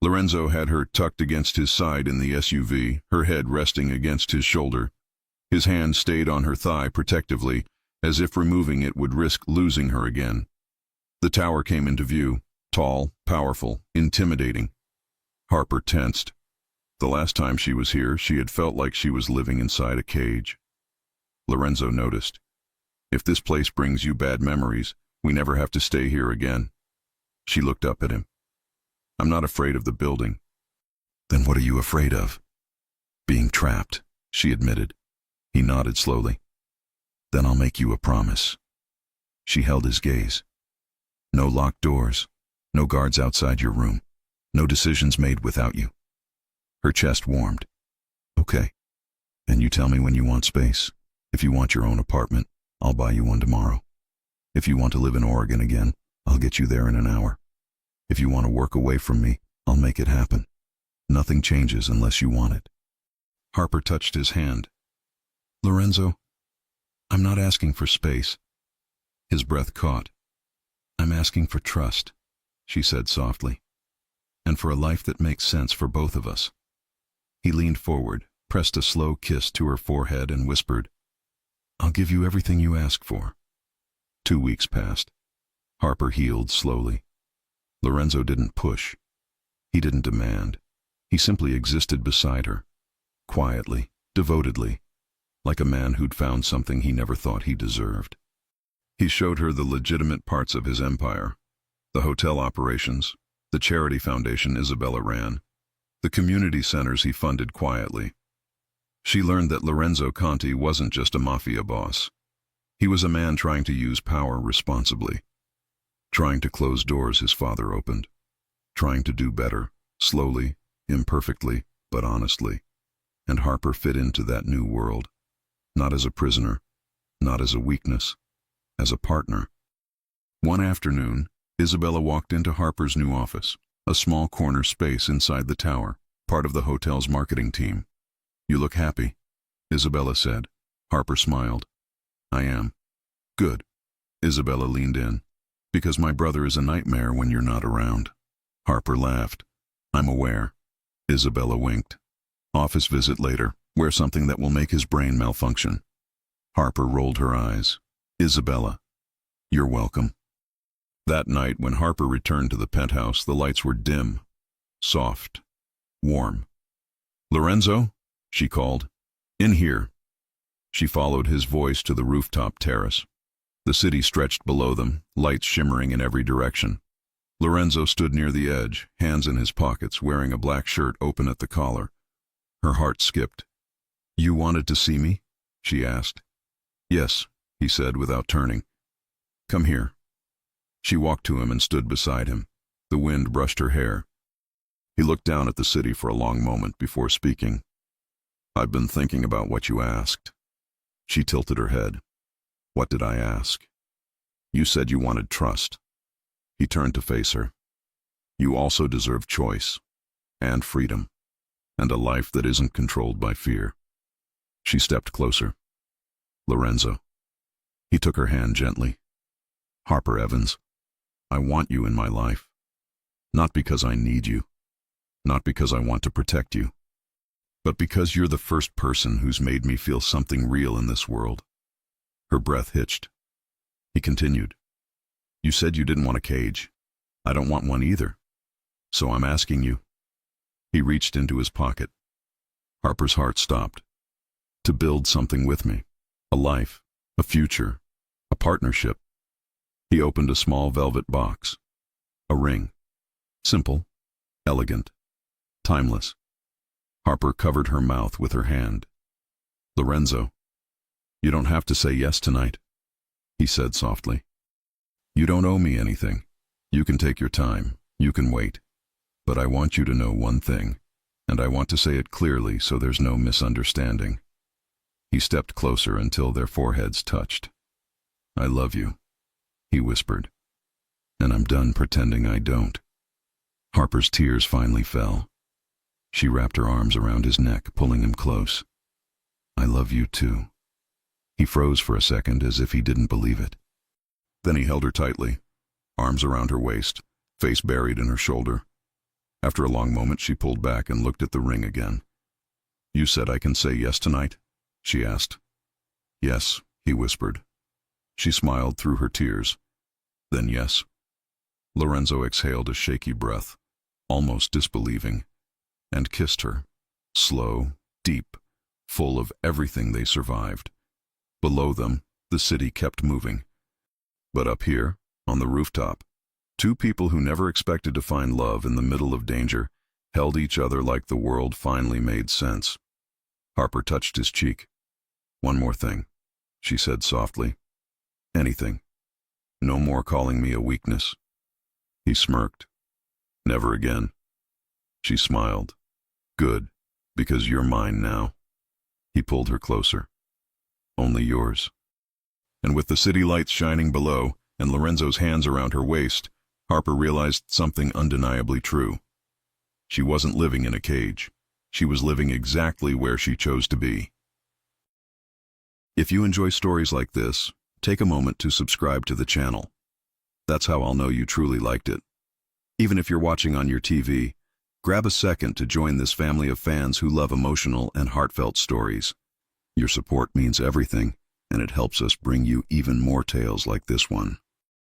Speaker 1: Lorenzo had her tucked against his side in the SUV, her head resting against his shoulder. His hand stayed on her thigh protectively, as if removing it would risk losing her again. The tower came into view, tall, powerful, intimidating. Harper tensed. The last time she was here, she had felt like she was living inside a cage. Lorenzo noticed. If this place brings you bad memories, we never have to stay here again. She looked up at him. I'm not afraid of the building. Then what are you afraid of? Being trapped, she admitted. He nodded slowly. Then I'll make you a promise. She held his gaze. No locked doors, no guards outside your room, no decisions made without you. Her chest warmed. Okay. And you tell me when you want space. If you want your own apartment, I'll buy you one tomorrow. If you want to live in Oregon again, I'll get you there in an hour. If you want to work away from me, I'll make it happen. Nothing changes unless you want it. Harper touched his hand. Lorenzo, I'm not asking for space. His breath caught. I'm asking for trust, she said softly, and for a life that makes sense for both of us. He leaned forward, pressed a slow kiss to her forehead and whispered, I'll give you everything you ask for. 2 weeks passed. Harper healed slowly. Lorenzo didn't push. He didn't demand. He simply existed beside her, quietly, devotedly, like a man who'd found something he never thought he deserved. He showed her the legitimate parts of his empire, the hotel operations, the charity foundation Isabella ran, the community centers he funded quietly. She learned that Lorenzo Conti wasn't just a mafia boss. He was a man trying to use power responsibly. Trying to close doors his father opened. Trying to do better, slowly, imperfectly, but honestly. And Harper fit into that new world. Not as a prisoner, not as a weakness, as a partner. One afternoon, Isabella walked into Harper's new office, a small corner space inside the tower, part of the hotel's marketing team. "You look happy," Isabella said. Harper smiled. "I am." "Good." Isabella leaned in. "Because my brother is a nightmare when you're not around." Harper laughed. "I'm aware." Isabella winked. "Office visit later. Wear something that will make his brain malfunction." Harper rolled her eyes. "Isabella, you're welcome." That night, when Harper returned to the penthouse, the lights were dim, soft, warm. "Lorenzo?" she called. "In here." She followed his voice to the rooftop terrace. The city stretched below them, lights shimmering in every direction. Lorenzo stood near the edge, hands in his pockets, wearing a black shirt open at the collar. Her heart skipped. "You wanted to see me?" she asked. "Yes," he said without turning. "Come here." She walked to him and stood beside him. The wind brushed her hair. He looked down at the city for a long moment before speaking. "I've been thinking about what you asked." She tilted her head. "What did I ask?" "You said you wanted trust." He turned to face her. "You also deserve choice, and freedom, and a life that isn't controlled by fear." She stepped closer. "Lorenzo." He took her hand gently. "Harper Evans, I want you in my life. Not because I need you, not because I want to protect you, but because you're the first person who's made me feel something real in this world." Her breath hitched. He continued. "You said you didn't want a cage. I don't want one either. So I'm asking you." He reached into his pocket. Harper's heart stopped. "To build something with me. A life, a future, a partnership." He opened a small velvet box. A ring. Simple, elegant, timeless. Harper covered her mouth with her hand. "Lorenzo, you don't have to say yes tonight," he said softly. "You don't owe me anything. You can take your time. You can wait. But I want you to know one thing, and I want to say it clearly so there's no misunderstanding." He stepped closer until their foreheads touched. "I love you," he whispered, "and I'm done pretending I don't." Harper's tears finally fell. She wrapped her arms around his neck, pulling him close. "I love you too." He froze for a second as if he didn't believe it. Then he held her tightly, arms around her waist, face buried in her shoulder. After a long moment, she pulled back and looked at the ring again. "You said I can say yes tonight?" she asked. "Yes," he whispered. She smiled through her tears. "Then yes." Lorenzo exhaled a shaky breath, almost disbelieving, and kissed her, slow, deep, full of everything they survived. Below them, the city kept moving. But up here, on the rooftop, two people who never expected to find love in the middle of danger held each other like the world finally made sense. Harper touched his cheek. "One more thing," she said softly. "Anything. No more calling me a weakness." He smirked. "Never again." She smiled. "Good, because you're mine now." He pulled her closer. "Only yours." And with the city lights shining below and Lorenzo's hands around her waist, Harper realized something undeniably true. She wasn't living in a cage. She was living exactly where she chose to be. If you enjoy stories like this, take a moment to subscribe to the channel. That's how I'll know you truly liked it. Even if you're watching on your TV, grab a second to join this family of fans who love emotional and heartfelt stories. Your support means everything, and it helps us bring you even more tales like this one.